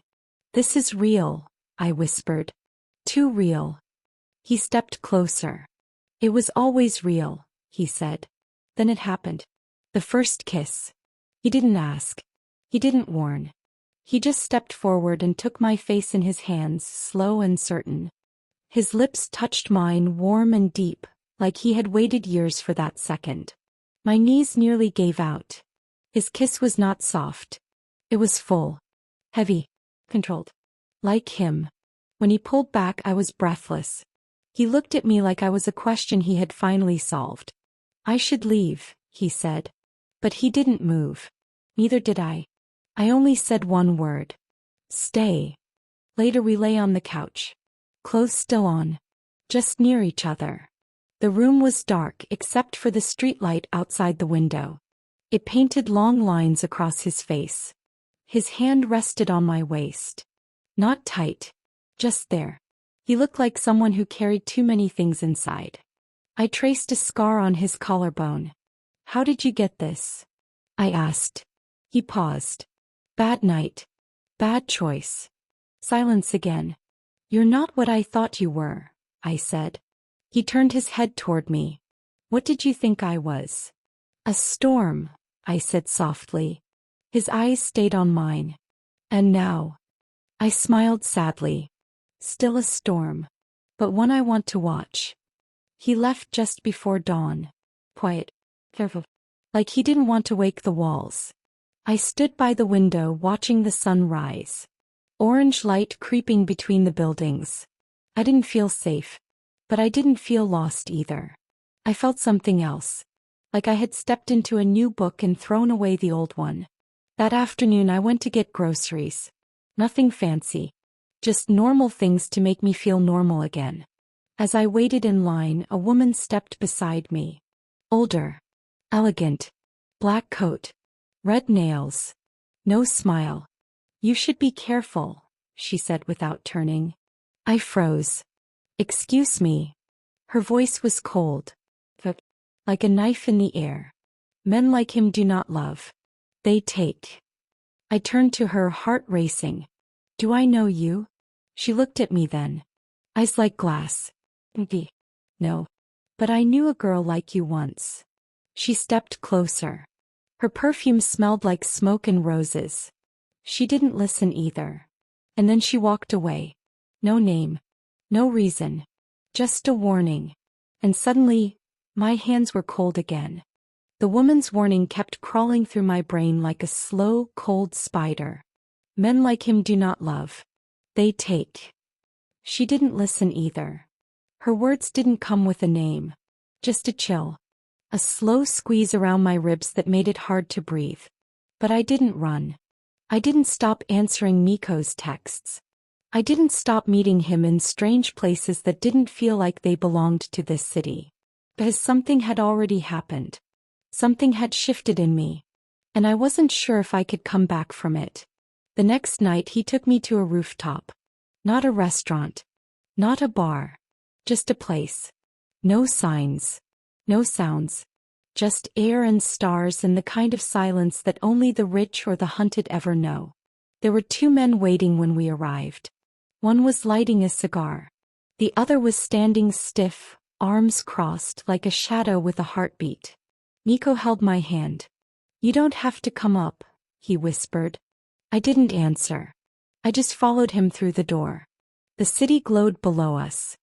This is real, I whispered. Too real. He stepped closer. It was always real, he said. Then it happened. The first kiss. He didn't ask. He didn't warn. He just stepped forward and took my face in his hands, slow and certain. His lips touched mine, warm and deep, like he had waited years for that second. My knees nearly gave out. His kiss was not soft. It was full. Heavy. Controlled. Like him. When he pulled back, I was breathless. He looked at me like I was a question he had finally solved. I should leave, he said. But he didn't move. Neither did I. I only said one word. Stay. Later we lay on the couch. Clothes still on. Just near each other. The room was dark except for the streetlight outside the window. It painted long lines across his face. His hand rested on my waist. Not tight. Just there. He looked like someone who carried too many things inside. I traced a scar on his collarbone. How did you get this? I asked. He paused. Bad night. Bad choice. Silence again. You're not what I thought you were, I said. He turned his head toward me. What did you think I was? A storm, I said softly. His eyes stayed on mine. And now? I smiled sadly. Still a storm. But one I want to watch. He left just before dawn. Quiet. Careful. Like he didn't want to wake the walls. I stood by the window watching the sun rise. Orange light creeping between the buildings. I didn't feel safe. But I didn't feel lost either. I felt something else. Like I had stepped into a new book and thrown away the old one. That afternoon I went to get groceries. Nothing fancy. Just normal things to make me feel normal again. As I waited in line, a woman stepped beside me. Older. Elegant. Black coat. Red nails. No smile. You should be careful, she said without turning. I froze. Excuse me. Her voice was cold. Like a knife in the air. Men like him do not love. They take. I turned to her, heart racing. Do I know you? She looked at me then. Eyes like glass. No. But I knew a girl like you once. She stepped closer. Her perfume smelled like smoke and roses. She didn't listen either. And then she walked away. No name. No reason. Just a warning. And suddenly, my hands were cold again. The woman's warning kept crawling through my brain like a slow, cold spider. Men like him do not love. They take. She didn't listen either. Her words didn't come with a name. Just a chill. A slow squeeze around my ribs that made it hard to breathe. But I didn't run. I didn't stop answering Nico's texts. I didn't stop meeting him in strange places that didn't feel like they belonged to this city. Because something had already happened. Something had shifted in me. And I wasn't sure if I could come back from it. The next night he took me to a rooftop. Not a restaurant. Not a bar. Just a place. No signs. No sounds. Just air and stars and the kind of silence that only the rich or the hunted ever know. There were two men waiting when we arrived. One was lighting a cigar. The other was standing stiff, arms crossed like a shadow with a heartbeat. Nico held my hand. "You don't have to come up," he whispered. I didn't answer. I just followed him through the door. The city glowed below us.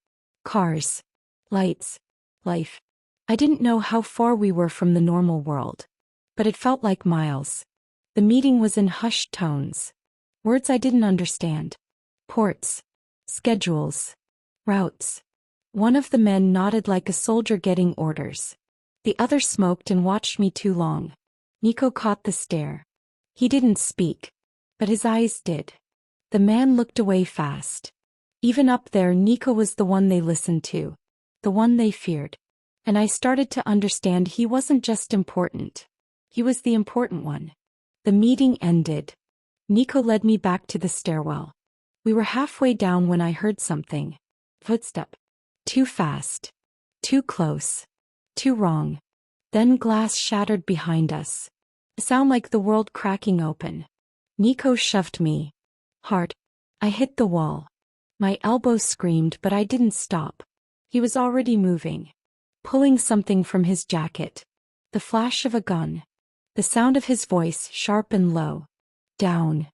Cars. Lights. Life. I didn't know how far we were from the normal world. But it felt like miles. The meeting was in hushed tones. Words I didn't understand. Ports. Schedules. Routes. One of the men nodded like a soldier getting orders. The other smoked and watched me too long. Nico caught the stare. He didn't speak. But his eyes did. The man looked away fast. Even up there, Nico was the one they listened to. The one they feared. And I started to understand he wasn't just important. He was the important one. The meeting ended. Nico led me back to the stairwell. We were halfway down when I heard something. Footstep. Too fast. Too close. Too wrong. Then glass shattered behind us. A sound like the world cracking open. Nico shoved me. Hard. I hit the wall. My elbow screamed, but I didn't stop. He was already moving. Pulling something from his jacket. The flash of a gun. The sound of his voice, sharp and low. Down.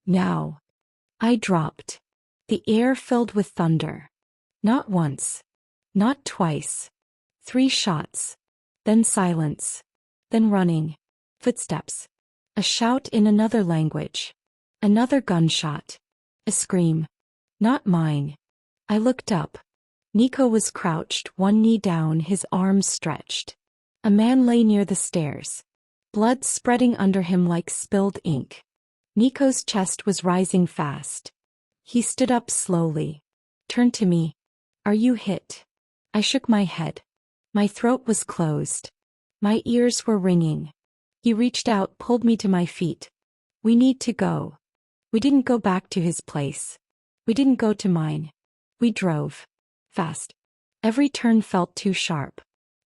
Now. I dropped. The air filled with thunder. Not once. Not twice. 3 shots. Then silence. Then running. Footsteps. A shout in another language. Another gunshot. A scream. Not mine. I looked up. Nico was crouched, one knee down, his arms stretched. A man lay near the stairs. Blood spreading under him like spilled ink. Nico's chest was rising fast. He stood up slowly. Turned to me. "Are you hit?" I shook my head. My throat was closed. My ears were ringing. He reached out, pulled me to my feet. "We need to go." We didn't go back to his place. We didn't go to mine. We drove. Fast. Every turn felt too sharp.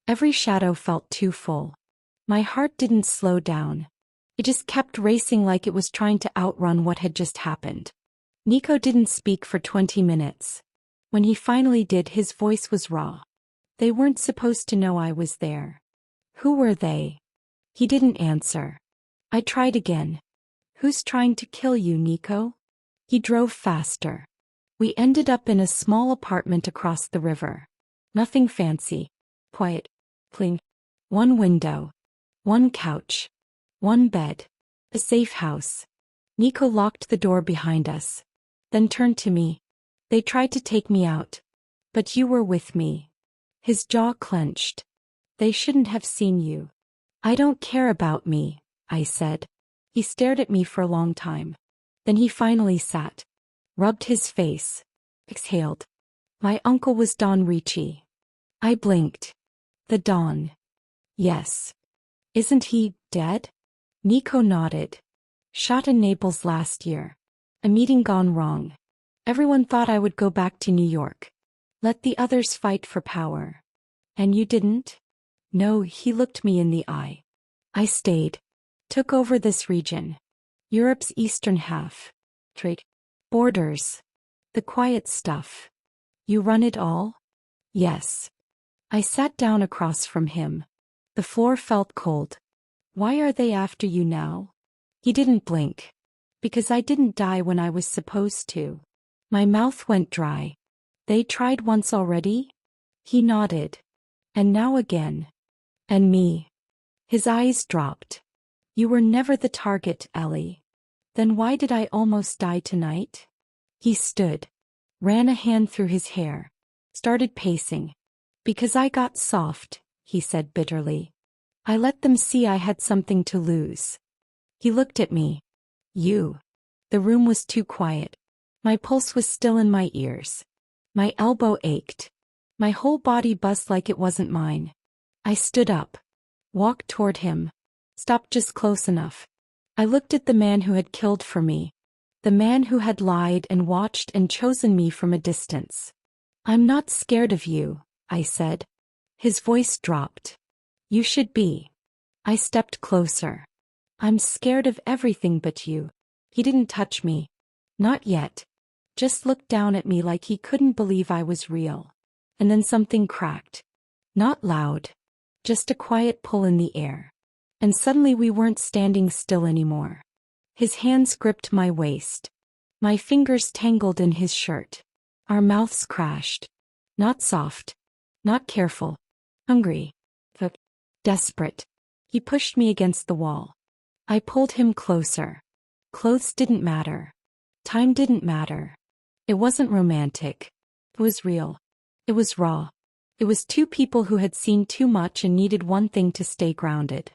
Every shadow felt too full. My heart didn't slow down. It just kept racing like it was trying to outrun what had just happened. Nico didn't speak for 20 minutes. When he finally did, his voice was raw. They weren't supposed to know I was there. Who were they? He didn't answer. I tried again. "Who's trying to kill you, Nico?" He drove faster. We ended up in a small apartment across the river. Nothing fancy. Quiet. Clean. One window. One couch. One bed. A safe house. Nico locked the door behind us. Then turned to me. "They tried to take me out. But you were with me." His jaw clenched. "They shouldn't have seen you." "I don't care about me," I said. He stared at me for a long time. Then he finally sat. Rubbed his face. Exhaled. "My uncle was Don Ricci." I blinked. "The Don." "Yes." "Isn't he dead?" Nico nodded. "Shot in Naples last year. A meeting gone wrong. Everyone thought I would go back to New York. Let the others fight for power." "And you didn't?" "No," he looked me in the eye. "I stayed. Took over this region. Europe's eastern half. Trade. Borders. The quiet stuff." "You run it all?" "Yes." I sat down across from him. The floor felt cold. "Why are they after you now?" He didn't blink. "Because I didn't die when I was supposed to." My mouth went dry. "They tried once already?" He nodded. "And now again." "And me." His eyes dropped. "You were never the target, Ellie. Then why did I almost die tonight?" He stood. Ran a hand through his hair. Started pacing. "Because I got soft," he said bitterly. "I let them see I had something to lose." He looked at me. "You." The room was too quiet. My pulse was still in my ears. My elbow ached. My whole body buzzed like it wasn't mine. I stood up. Walked toward him. Stopped just close enough. I looked at the man who had killed for me. The man who had lied and watched and chosen me from a distance. "I'm not scared of you," I said. His voice dropped. "You should be." I stepped closer. "I'm scared of everything but you." He didn't touch me. Not yet. Just looked down at me like he couldn't believe I was real. And then something cracked. Not loud. Just a quiet pull in the air. And suddenly we weren't standing still anymore. His hands gripped my waist. My fingers tangled in his shirt. Our mouths crashed. Not soft. Not careful. Hungry. But desperate. He pushed me against the wall. I pulled him closer. Clothes didn't matter. Time didn't matter. It wasn't romantic. It was real. It was raw. It was two people who had seen too much and needed one thing to stay grounded.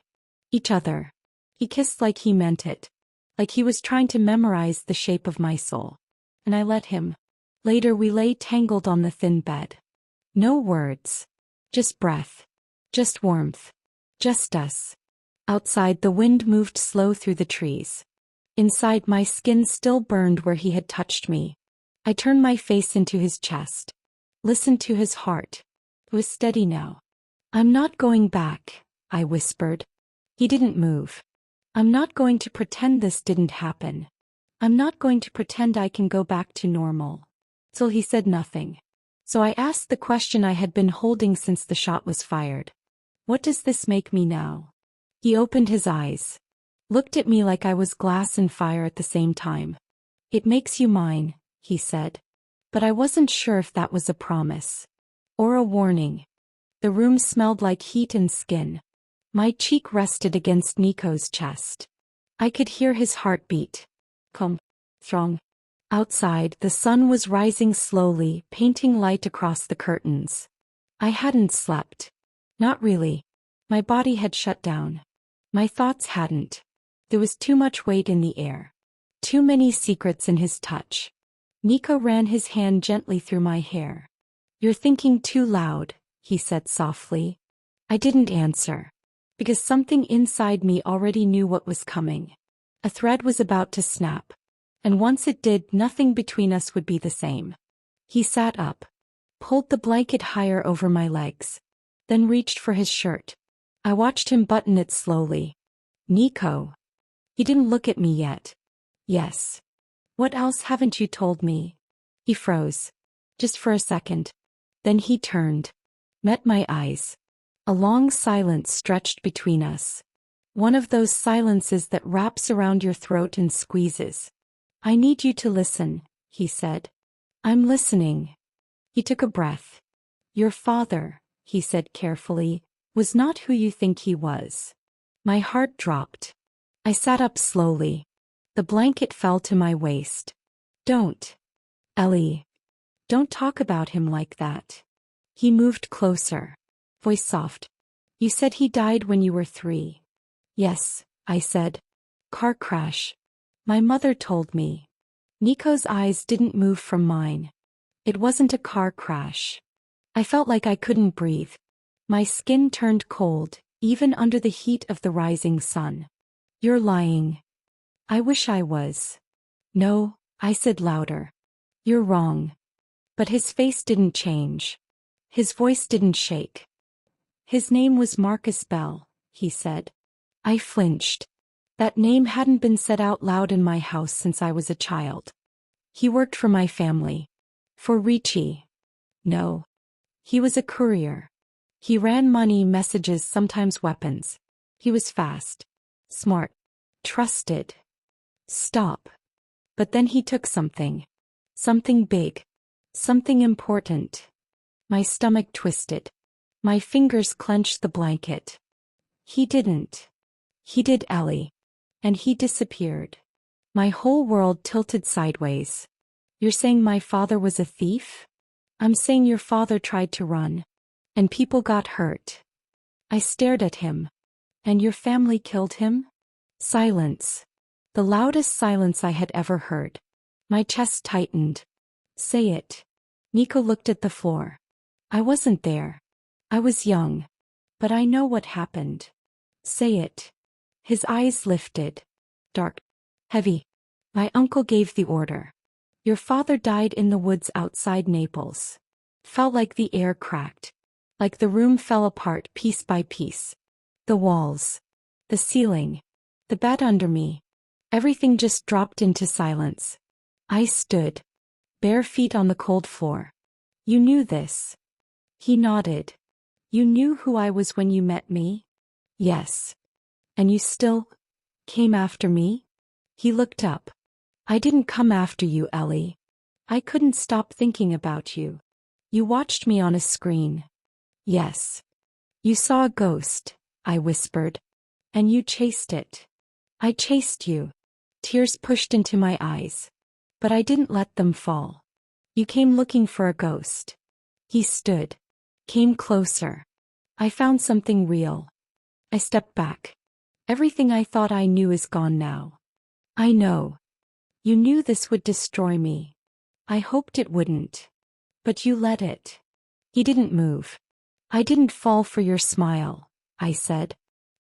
Each other. He kissed like he meant it. Like he was trying to memorize the shape of my soul. And I let him. Later we lay tangled on the thin bed. No words. Just breath. Just warmth. Just us. Outside the wind moved slow through the trees. Inside my skin still burned where he had touched me. I turned my face into his chest. Listened to his heart. It was steady now. I'm not going back, I whispered. He didn't move. I'm not going to pretend this didn't happen. I'm not going to pretend I can go back to normal. Till he said nothing. So I asked the question I had been holding since the shot was fired. What does this make me now? He opened his eyes. Looked at me like I was glass and fire at the same time. It makes you mine, he said. But I wasn't sure if that was a promise. Or a warning. The room smelled like heat and skin. My cheek rested against Nico's chest. I could hear his heartbeat. Come, strong. Outside, the sun was rising slowly, painting light across the curtains. I hadn't slept. Not really. My body had shut down. My thoughts hadn't. There was too much weight in the air. Too many secrets in his touch. Nico ran his hand gently through my hair. You're thinking too loud, he said softly. I didn't answer. Because something inside me already knew what was coming. A thread was about to snap. And once it did, nothing between us would be the same. He sat up. Pulled the blanket higher over my legs. Then reached for his shirt. I watched him button it slowly. Nico. He didn't look at me yet. Yes. What else haven't you told me? He froze. Just for a second. Then he turned. Met my eyes. A long silence stretched between us. One of those silences that wraps around your throat and squeezes. I need you to listen, he said. I'm listening. He took a breath. Your father, he said carefully, was not who you think he was. My heart dropped. I sat up slowly. The blanket fell to my waist. Don't. Ellie. Don't talk about him like that. He moved closer. Voice soft. You said he died when you were 3. Yes, I said. Car crash. My mother told me. Nico's eyes didn't move from mine. It wasn't a car crash. I felt like I couldn't breathe. My skin turned cold, even under the heat of the rising sun. You're lying. I wish I was. No, I said louder. You're wrong. But his face didn't change. His voice didn't shake. His name was Marcus Bell, he said. I flinched. That name hadn't been said out loud in my house since I was a child. He worked for my family. For Ricci. No. He was a courier. He ran money, messages, sometimes weapons. He was fast. Smart. Trusted. Stop. But then he took something. Something big. Something important. My stomach twisted. My fingers clenched the blanket. He didn't. He did, Ellie. And he disappeared. My whole world tilted sideways. You're saying my father was a thief? I'm saying your father tried to run. And people got hurt. I stared at him. And your family killed him? Silence. The loudest silence I had ever heard. My chest tightened. Say it. Nico looked at the floor. I wasn't there. I was young. But I know what happened. Say it. His eyes lifted. Dark. Heavy. My uncle gave the order. Your father died in the woods outside Naples. Felt like the air cracked. Like the room fell apart piece by piece. The walls. The ceiling. The bed under me. Everything just dropped into silence. I stood, bare feet on the cold floor. You knew this. He nodded. You knew who I was when you met me? Yes. And you still came after me? He looked up. I didn't come after you, Ellie. I couldn't stop thinking about you. You watched me on a screen. Yes. You saw a ghost, I whispered. And you chased it. I chased you. Tears pushed into my eyes. But I didn't let them fall. You came looking for a ghost. He stood. Came closer. I found something real. I stepped back. Everything I thought I knew is gone now. I know. You knew this would destroy me. I hoped it wouldn't. But you let it. He didn't move. I didn't fall for your smile, I said.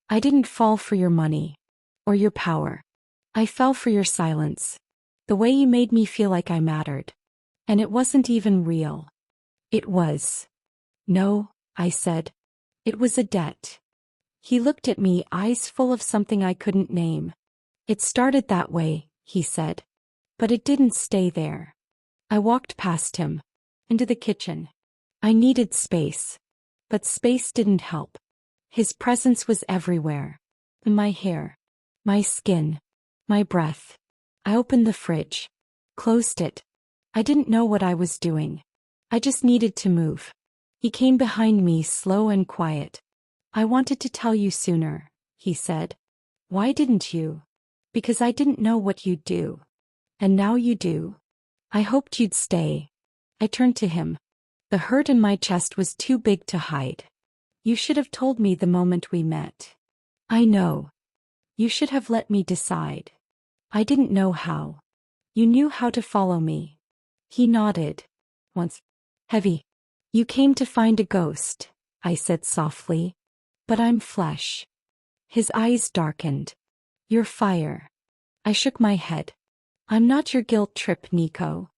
I didn't fall for your money. Or your power. I fell for your silence. The way you made me feel like I mattered. And it wasn't even real. It was. No, I said. It was a debt. He looked at me, eyes full of something I couldn't name. It started that way, he said. But it didn't stay there. I walked past him. Into the kitchen. I needed space. But space didn't help. His presence was everywhere. In my hair. My skin. My breath. I opened the fridge. Closed it. I didn't know what I was doing. I just needed to move. He came behind me, slow and quiet. I wanted to tell you sooner, he said. Why didn't you? Because I didn't know what you'd do. And now you do. I hoped you'd stay. I turned to him. The hurt in my chest was too big to hide. You should have told me the moment we met. I know. You should have let me decide. I didn't know how. You knew how to follow me. He nodded. Once. Heavy. You came to find a ghost, I said softly. But I'm flesh. His eyes darkened. You're fire. I shook my head. I'm not your guilt trip, Nico.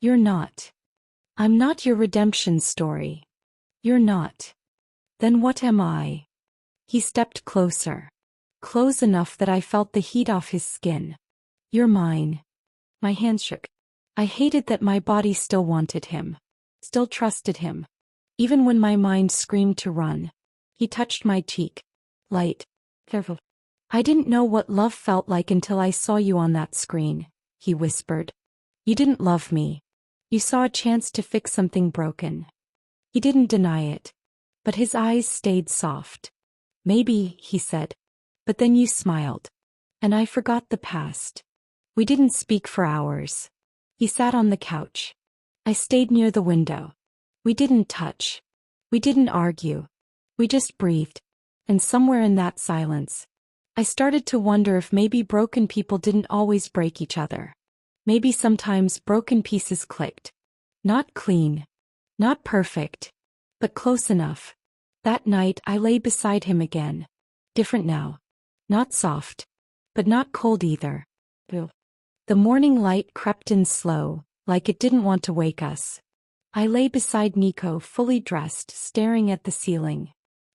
You're not. I'm not your redemption story. You're not. Then what am I? He stepped closer. Close enough that I felt the heat off his skin. You're mine. My hands shook. I hated that my body still wanted him. Still trusted him. Even when my mind screamed to run. He touched my cheek. Light. Careful. I didn't know what love felt like until I saw you on that screen, he whispered. You didn't love me. You saw a chance to fix something broken. He didn't deny it. But his eyes stayed soft. Maybe, he said. But then you smiled. And I forgot the past. We didn't speak for hours. He sat on the couch. I stayed near the window. We didn't touch. We didn't argue. We just breathed. And somewhere in that silence, I started to wonder if maybe broken people didn't always break each other. Maybe sometimes broken pieces clicked. Not clean. Not perfect. But close enough. That night I lay beside him again. Different now. Not soft. But not cold either. The morning light crept in slow, like it didn't want to wake us. I lay beside Nico, fully dressed, staring at the ceiling.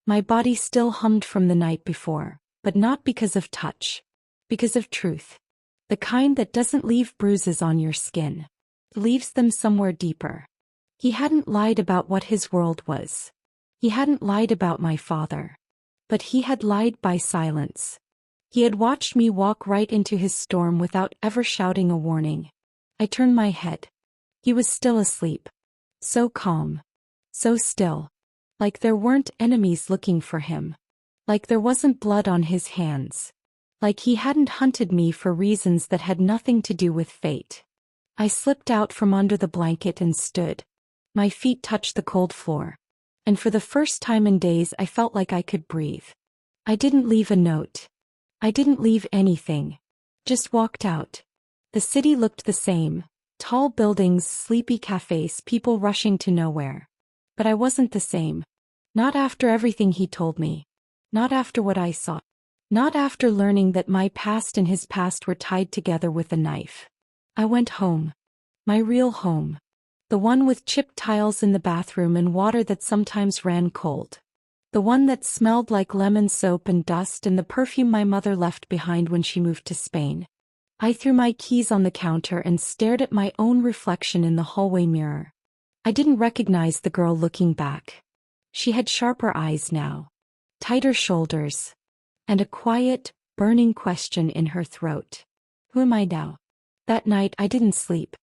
My body still hummed from the night before, but not because of touch. Because of truth. The kind that doesn't leave bruises on your skin. Leaves them somewhere deeper. He hadn't lied about what his world was. He hadn't lied about my father. But he had lied by silence. He had watched me walk right into his storm without ever shouting a warning. I turned my head. He was still asleep. So calm. So still. Like there weren't enemies looking for him. Like there wasn't blood on his hands. Like he hadn't hunted me for reasons that had nothing to do with fate. I slipped out from under the blanket and stood. My feet touched the cold floor. And for the first time in days I felt like I could breathe. I didn't leave a note. I didn't leave anything. Just walked out. The city looked the same. Tall buildings, sleepy cafes, people rushing to nowhere. But I wasn't the same. Not after everything he told me. Not after what I saw. Not after learning that my past and his past were tied together with a knife. I went home. My real home. The one with chipped tiles in the bathroom and water that sometimes ran cold. The one that smelled like lemon soap and dust and the perfume my mother left behind when she moved to Spain. I threw my keys on the counter and stared at my own reflection in the hallway mirror. I didn't recognize the girl looking back. She had sharper eyes now, tighter shoulders, and a quiet, burning question in her throat. Who am I now? That night I didn't sleep.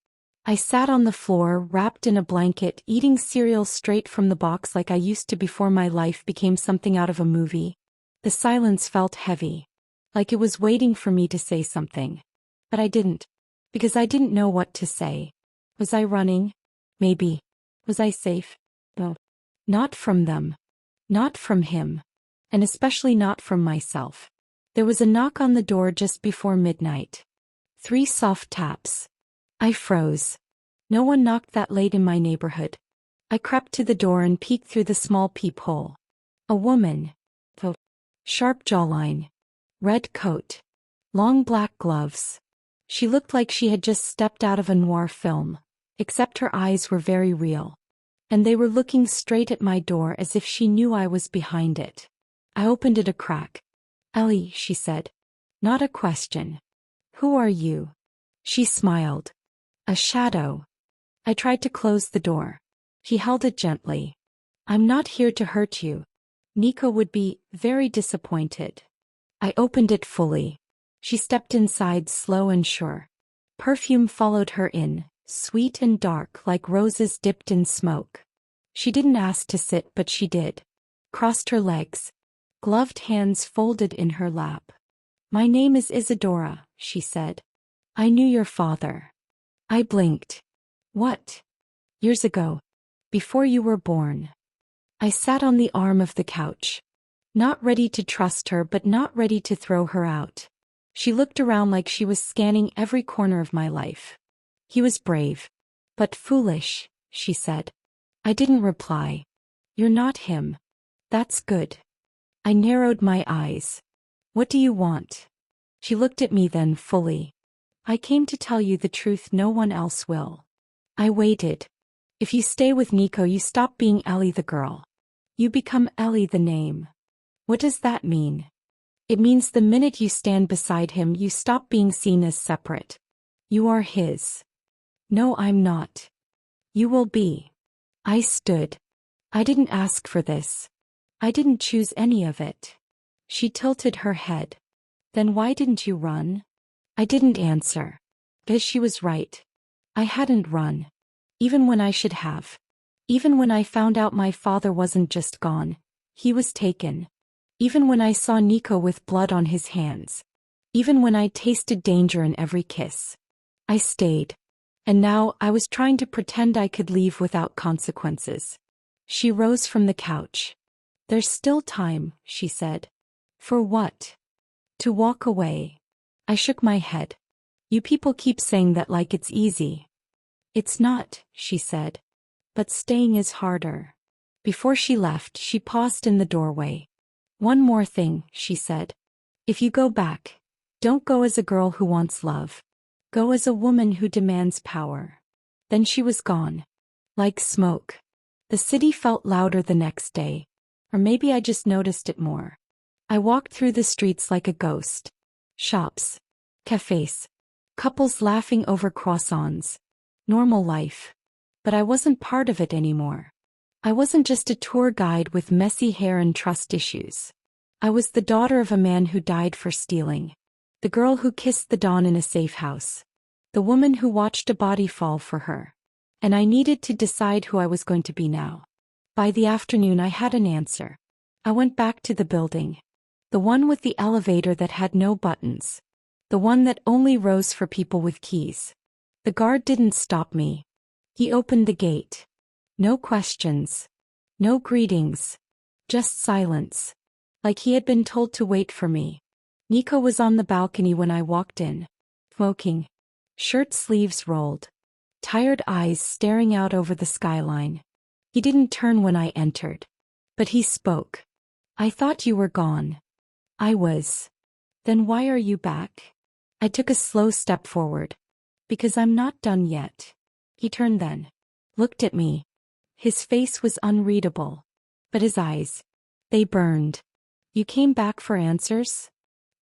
I sat on the floor, wrapped in a blanket, eating cereal straight from the box like I used to before my life became something out of a movie. The silence felt heavy, like it was waiting for me to say something. But I didn't, because I didn't know what to say. Was I running? Maybe. Was I safe? No. Not from them. Not from him. And especially not from myself. There was a knock on the door just before midnight. 3 soft taps. I froze. No one knocked that late in my neighborhood. I crept to the door and peeked through the small peephole. A woman. The sharp jawline. Red coat. Long black gloves. She looked like she had just stepped out of a noir film, except her eyes were very real. And they were looking straight at my door as if she knew I was behind it. I opened it a crack. "Ellie," she said. Not a question. "Who are you?" She smiled. "A shadow." I tried to close the door. She held it gently. "I'm not here to hurt you. Nico would be very disappointed." I opened it fully. She stepped inside slow and sure. Perfume followed her in, sweet and dark like roses dipped in smoke. She didn't ask to sit, but she did. Crossed her legs. Gloved hands folded in her lap. "My name is Isadora," she said. "I knew your father." I blinked. "What?" "Years ago. Before you were born." I sat on the arm of the couch. Not ready to trust her, but not ready to throw her out. She looked around like she was scanning every corner of my life. "He was brave. But foolish," she said. I didn't reply. "You're not him." "That's good." I narrowed my eyes. "What do you want?" She looked at me then fully. "I came to tell you the truth no one else will." I waited. "If you stay with Nico, you stop being Ellie the girl. You become Ellie the name." "What does that mean?" "It means the minute you stand beside him, you stop being seen as separate. You are his." "No, I'm not." "You will be." I stood. "I didn't ask for this. I didn't choose any of it." She tilted her head. "Then why didn't you run?" I didn't answer. Because she was right. I hadn't run. Even when I should have. Even when I found out my father wasn't just gone. He was taken. Even when I saw Nico with blood on his hands. Even when I tasted danger in every kiss. I stayed. And now I was trying to pretend I could leave without consequences. She rose from the couch. "There's still time," she said. "For what?" "To walk away." I shook my head. "You people keep saying that like it's easy." "It's not," she said. "But staying is harder." Before she left, she paused in the doorway. "One more thing," she said. "If you go back, don't go as a girl who wants love. Go as a woman who demands power." Then she was gone. Like smoke. The city felt louder the next day. Or maybe I just noticed it more. I walked through the streets like a ghost. Shops. Cafes. Couples laughing over croissants. Normal life. But I wasn't part of it anymore. I wasn't just a tour guide with messy hair and trust issues. I was the daughter of a man who died for stealing. The girl who kissed the dawn in a safe house. The woman who watched a body fall for her. And I needed to decide who I was going to be now. By the afternoon I had an answer. I went back to the building. The one with the elevator that had no buttons. The one that only rose for people with keys. The guard didn't stop me. He opened the gate. No questions. No greetings. Just silence. Like he had been told to wait for me. Nico was on the balcony when I walked in. Smoking. Shirt sleeves rolled. Tired eyes staring out over the skyline. He didn't turn when I entered. But he spoke. "I thought you were gone." "I was." "Then why are you back?" I took a slow step forward. "Because I'm not done yet." He turned then. Looked at me. His face was unreadable. But his eyes. They burned. "You came back for answers?"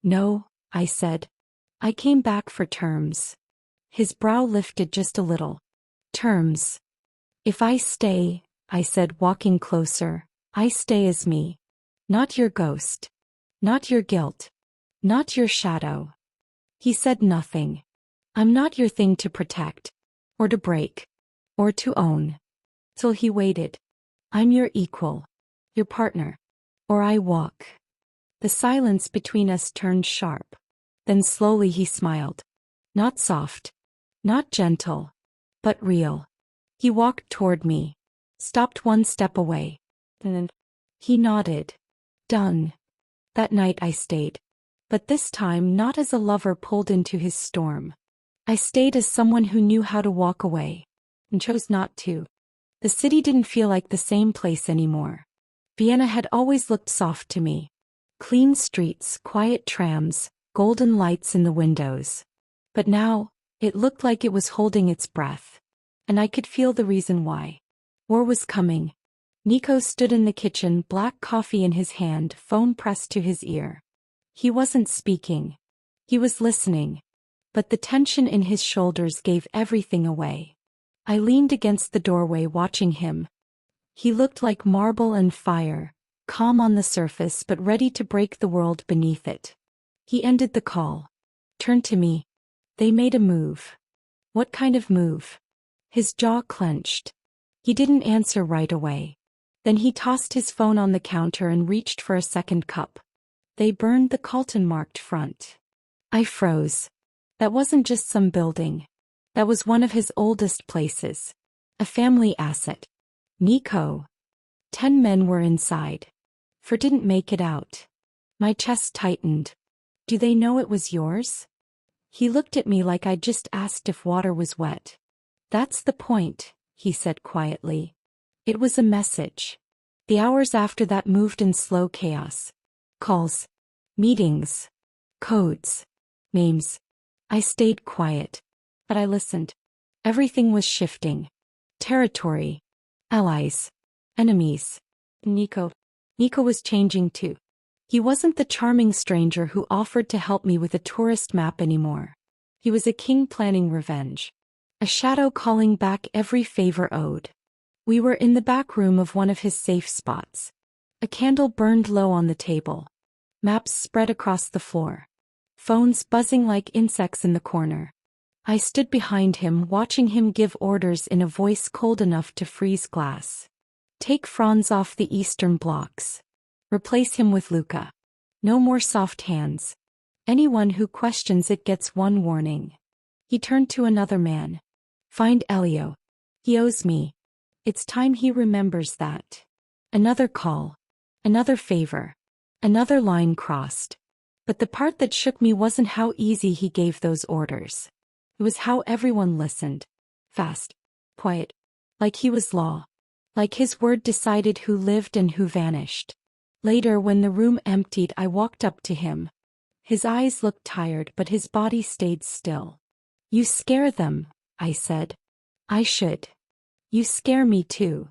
"No," I said. I came back for terms. His brow lifted just a little. Terms. If I stay, I said, walking closer, I stay as me. Not your ghost. Not your guilt. Not your shadow. He said nothing. I'm not your thing to protect. Or to break. Or to own. Till he waited. I'm your equal. Your partner. Or I walk. The silence between us turned sharp. Then slowly he smiled. Not soft. Not gentle. But real. He walked toward me. Stopped one step away. Then he nodded. Done. That night I stayed. But this time not as a lover pulled into his storm. I stayed as someone who knew how to walk away. And chose not to. The city didn't feel like the same place anymore. Vienna had always looked soft to me. Clean streets, quiet trams, golden lights in the windows. But now, it looked like it was holding its breath. And I could feel the reason why. War was coming. Nico stood in the kitchen, black coffee in his hand, phone pressed to his ear. He wasn't speaking. He was listening. But the tension in his shoulders gave everything away. I leaned against the doorway watching him. He looked like marble and fire, calm on the surface but ready to break the world beneath it. He ended the call. Turned to me. They made a move. What kind of move? His jaw clenched. He didn't answer right away. Then he tossed his phone on the counter and reached for a second cup. They burned the Carlton-marked front. I froze. That wasn't just some building. That was one of his oldest places. A family asset. Nico. 10 men were inside. 4 didn't make it out. My chest tightened. Do they know it was yours? He looked at me like I'd just asked if water was wet. That's the point, he said quietly. It was a message. The hours after that moved in slow chaos. Calls. Meetings. Codes. Names. I stayed quiet. But I listened. Everything was shifting. Territory. Allies. Enemies. Nico. Nico was changing too. He wasn't the charming stranger who offered to help me with a tourist map anymore. He was a king planning revenge. A shadow calling back every favor owed. We were in the back room of one of his safe spots. A candle burned low on the table. Maps spread across the floor. Phones buzzing like insects in the corner. I stood behind him, watching him give orders in a voice cold enough to freeze glass. Take Franz off the eastern blocks. Replace him with Luca. No more soft hands. Anyone who questions it gets one warning. He turned to another man. Find Elio. He owes me. It's time he remembers that. Another call. Another favor. Another line crossed. But the part that shook me wasn't how easy he gave those orders. It was how everyone listened. Fast. Quiet. Like he was law. Like his word decided who lived and who vanished. Later, when the room emptied, I walked up to him. His eyes looked tired, but his body stayed still. You scare them, I said. I should. You scare me too.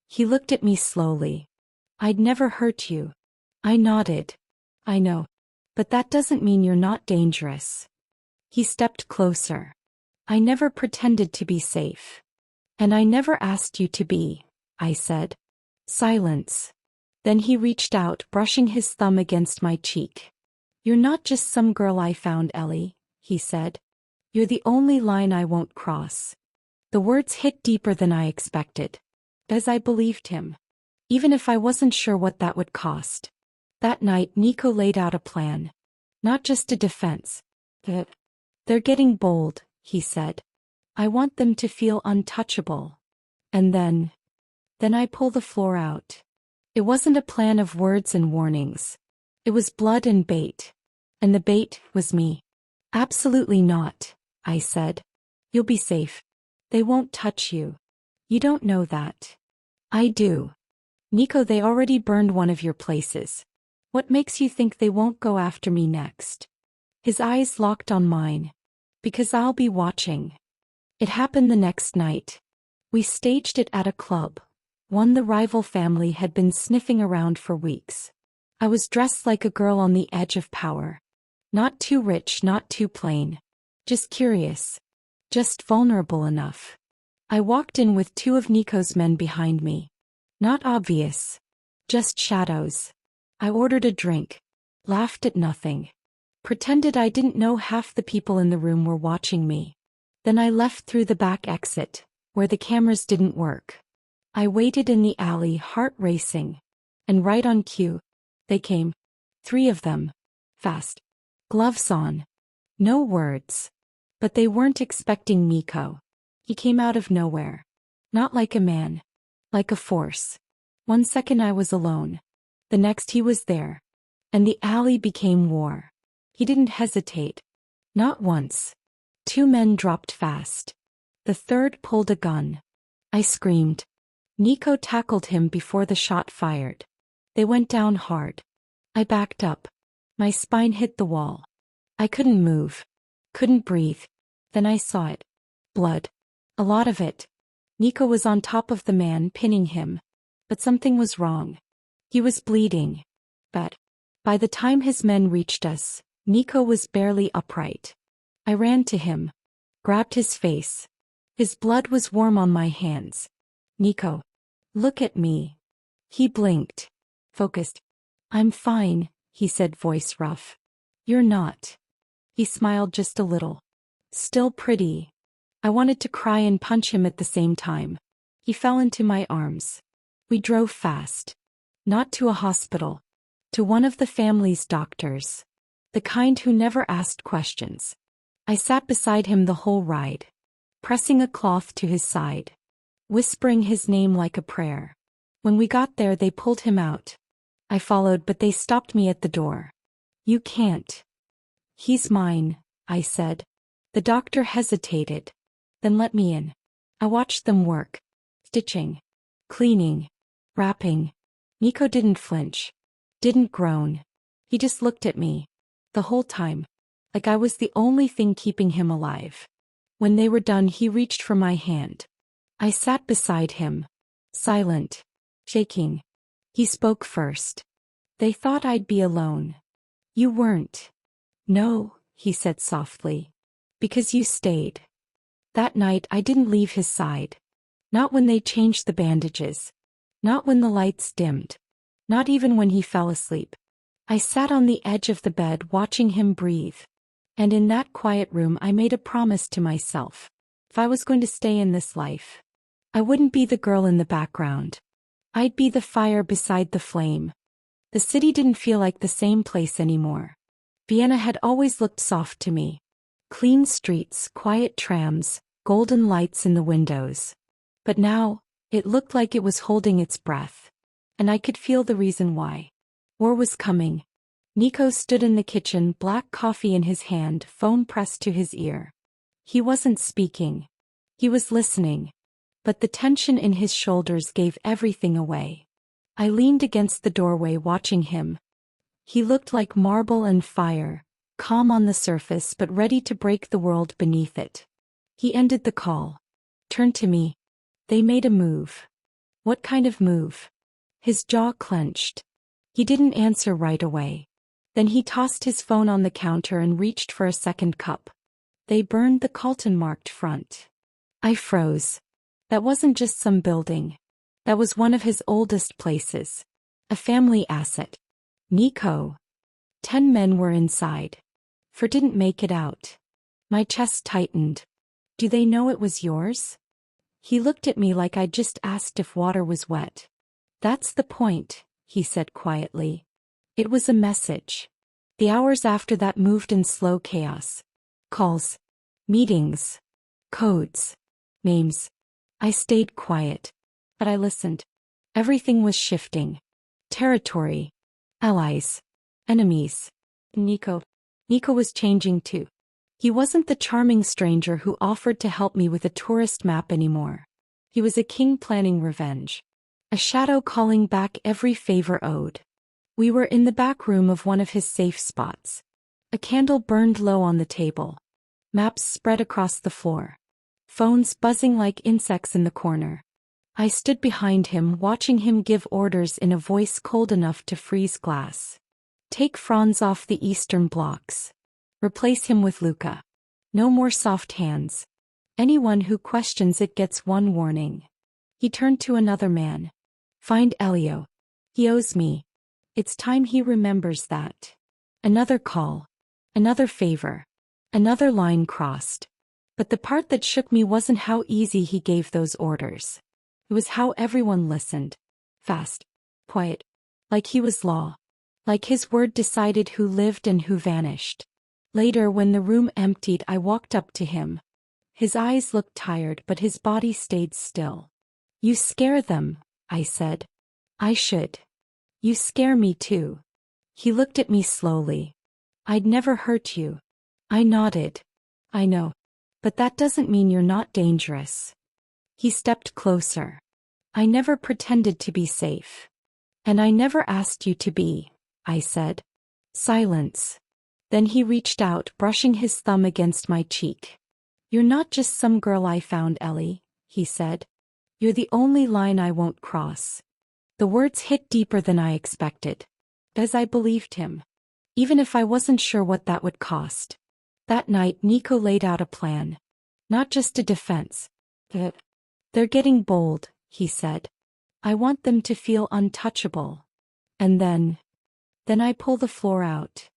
He looked at me slowly. I'd never hurt you. I nodded. I know. But that doesn't mean you're not dangerous. He stepped closer. I never pretended to be safe. And I never asked you to be, I said. Silence. Then he reached out, brushing his thumb against my cheek. You're not just some girl I found, Ellie, he said. You're the only line I won't cross. The words hit deeper than I expected. As I believed him. Even if I wasn't sure what that would cost. That night Nico laid out a plan. Not just a defense. They're getting bold, he said. I want them to feel untouchable. And then I pull the floor out. It wasn't a plan of words and warnings. It was blood and bait. And the bait was me. Absolutely not, I said. You'll be safe. They won't touch you. You don't know that. I do. Nico, they already burned one of your places. What makes you think they won't go after me next? His eyes locked on mine. Because I'll be watching. It happened the next night. We staged it at a club. One the rival family had been sniffing around for weeks. I was dressed like a girl on the edge of power. Not too rich, not too plain. Just curious. Just vulnerable enough. I walked in with two of Nico's men behind me. Not obvious. Just shadows. I ordered a drink. Laughed at nothing. Pretended I didn't know half the people in the room were watching me. Then I left through the back exit, where the cameras didn't work. I waited in the alley, heart racing. And right on cue, they came. 3 of them. Fast. Gloves on. No words. But they weren't expecting Nico. He came out of nowhere. Not like a man. Like a force. One second I was alone. The next he was there. And the alley became war. He didn't hesitate. Not once. 2 men dropped fast. The third pulled a gun. I screamed. Nico tackled him before the shot fired. They went down hard. I backed up. My spine hit the wall. I couldn't move. Couldn't breathe. Then I saw it. Blood. A lot of it. Nico was on top of the man, pinning him. But something was wrong. He was bleeding. But by the time his men reached us, Nico was barely upright. I ran to him. Grabbed his face. His blood was warm on my hands. Nico. Look at me. He blinked. Focused. I'm fine, he said, voice rough. You're not. He smiled just a little. Still pretty. I wanted to cry and punch him at the same time. He fell into my arms. We drove fast. Not to a hospital. To one of the family's doctors. The kind who never asked questions. I sat beside him the whole ride. Pressing a cloth to his side. Whispering his name like a prayer. When we got there they pulled him out. I followed but they stopped me at the door. You can't. He's mine, I said. The doctor hesitated. Then let me in. I watched them work. Stitching. Cleaning. Wrapping. Nico didn't flinch. Didn't groan. He just looked at me. The whole time. Like I was the only thing keeping him alive. When they were done he reached for my hand. I sat beside him. Silent. Shaking. He spoke first. They thought I'd be alone. You weren't. No, he said softly. Because you stayed. That night I didn't leave his side. Not when they changed the bandages. Not when the lights dimmed. Not even when he fell asleep. I sat on the edge of the bed watching him breathe. And in that quiet room I made a promise to myself. If I was going to stay in this life, I wouldn't be the girl in the background. I'd be the fire beside the flame. The city didn't feel like the same place anymore. Vienna had always looked soft to me. Clean streets, quiet trams, golden lights in the windows. But now, it looked like it was holding its breath. And I could feel the reason why. War was coming. Nico stood in the kitchen, black coffee in his hand, phone pressed to his ear. He wasn't speaking. He was listening. But the tension in his shoulders gave everything away. I leaned against the doorway watching him. He looked like marble and fire, calm on the surface but ready to break the world beneath it. He ended the call. Turned to me. They made a move. What kind of move? His jaw clenched. He didn't answer right away. Then he tossed his phone on the counter and reached for a second cup. They burned the Colton-marked front. I froze. That wasn't just some building. That was one of his oldest places. A family asset. Nico. 10 men were inside. 4 didn't make it out. My chest tightened. Do they know it was yours? He looked at me like I'd just asked if water was wet. That's the point, he said quietly. It was a message. The hours after that moved in slow chaos. Calls. Meetings. Codes. Names. I stayed quiet. But I listened. Everything was shifting. Territory. Allies. Enemies. Nico. Nico was changing too. He wasn't the charming stranger who offered to help me with a tourist map anymore. He was a king planning revenge. A shadow calling back every favor owed. We were in the back room of one of his safe spots. A candle burned low on the table. Maps spread across the floor. Phones buzzing like insects in the corner. I stood behind him watching him give orders in a voice cold enough to freeze glass. Take Franz off the eastern blocks. Replace him with Luca. No more soft hands. Anyone who questions it gets one warning. He turned to another man. Find Elio. He owes me. It's time he remembers that. Another call. Another favor. Another line crossed. But the part that shook me wasn't how easy he gave those orders. It was how everyone listened. Fast. Quiet. Like he was law. Like his word decided who lived and who vanished. Later, when the room emptied, I walked up to him. His eyes looked tired, but his body stayed still. You scare them, I said. I should. You scare me too. He looked at me slowly. I'd never hurt you. I nodded. I know. But that doesn't mean you're not dangerous. He stepped closer. I never pretended to be safe. And I never asked you to be, I said. Silence. Then he reached out, brushing his thumb against my cheek. You're not just some girl I found, Ellie, he said. You're the only line I won't cross. The words hit deeper than I expected. As I believed him. Even if I wasn't sure what that would cost. That night, Nico laid out a plan. Not just a defense. They're getting bold, he said. I want them to feel untouchable. And then I pull the floor out.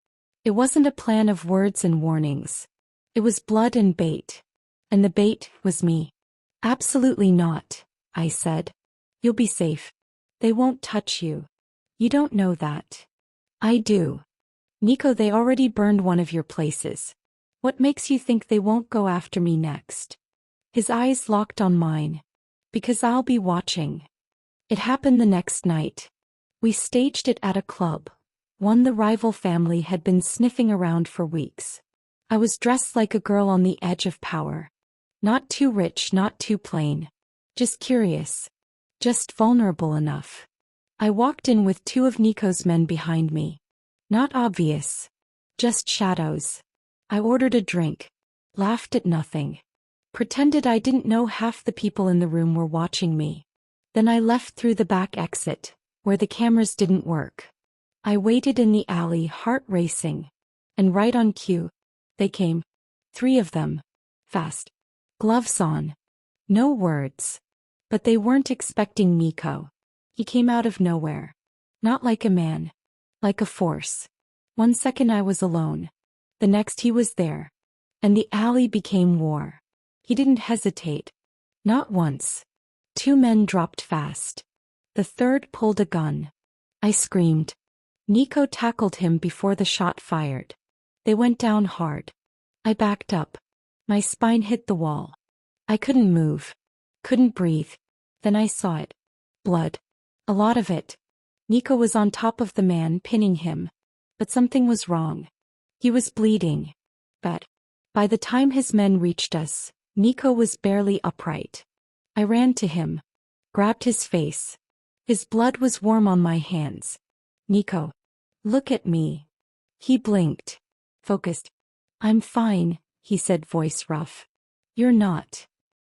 It wasn't a plan of words and warnings. It was blood and bait. And the bait was me. Absolutely not, I said. You'll be safe. They won't touch you. You don't know that. I do. Nico, they already burned one of your places. What makes you think they won't go after me next? His eyes locked on mine. Because I'll be watching. It happened the next night. We staged it at a club. One the rival family had been sniffing around for weeks. I was dressed like a girl on the edge of power. Not too rich, not too plain. Just curious. Just vulnerable enough. I walked in with two of Nico's men behind me. Not obvious. Just shadows. I ordered a drink. Laughed at nothing. Pretended I didn't know half the people in the room were watching me. Then I left through the back exit, where the cameras didn't work. I waited in the alley, heart racing. And right on cue, they came. 3 of them. Fast. Gloves on. No words. But they weren't expecting Nico. He came out of nowhere. Not like a man. Like a force. One second I was alone. The next he was there. And the alley became war. He didn't hesitate. Not once. 2 men dropped fast. The third pulled a gun. I screamed. Nico tackled him before the shot fired. They went down hard. I backed up. My spine hit the wall. I couldn't move. Couldn't breathe. Then I saw it. Blood. A lot of it. Nico was on top of the man, pinning him. But something was wrong. He was bleeding. But by the time his men reached us, Nico was barely upright. I ran to him. Grabbed his face. His blood was warm on my hands. Nico. Look at me. He blinked. Focused. I'm fine, he said, voice rough. You're not.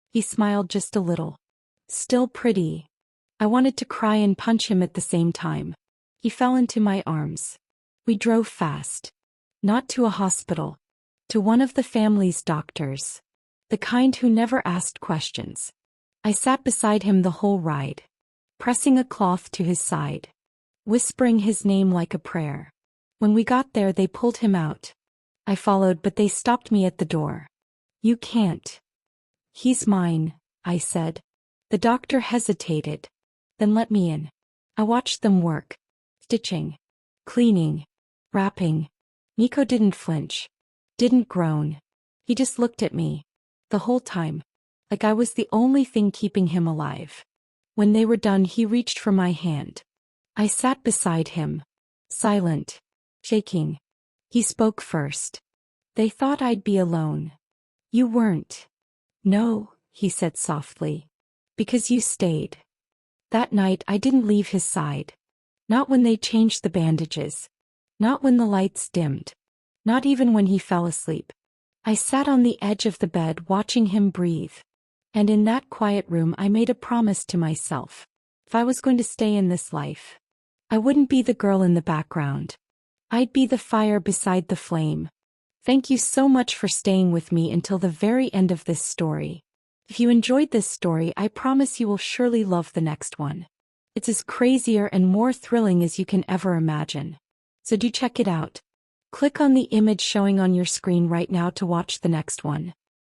He smiled just a little. Still pretty. I wanted to cry and punch him at the same time. He fell into my arms. We drove fast. Not to a hospital. To one of the family's doctors. The kind who never asked questions. I sat beside him the whole ride. Pressing a cloth to his side. Whispering his name like a prayer. When we got there, they pulled him out. I followed, but they stopped me at the door. You can't. He's mine, I said. The doctor hesitated. Then let me in. I watched them work. Stitching. Cleaning. Wrapping. Nico didn't flinch. Didn't groan. He just looked at me. The whole time. Like I was the only thing keeping him alive. When they were done, he reached for my hand. I sat beside him. Silent. Shaking. He spoke first. They thought I'd be alone. You weren't. No, he said softly. Because you stayed. That night I didn't leave his side. Not when they changed the bandages. Not when the lights dimmed. Not even when he fell asleep. I sat on the edge of the bed watching him breathe. And in that quiet room I made a promise to myself. If I was going to stay in this life, I wouldn't be the girl in the background. I'd be the fire beside the flame. Thank you so much for staying with me until the very end of this story. If you enjoyed this story, I promise you will surely love the next one. It's as crazier and more thrilling as you can ever imagine. So do check it out. Click on the image showing on your screen right now to watch the next one.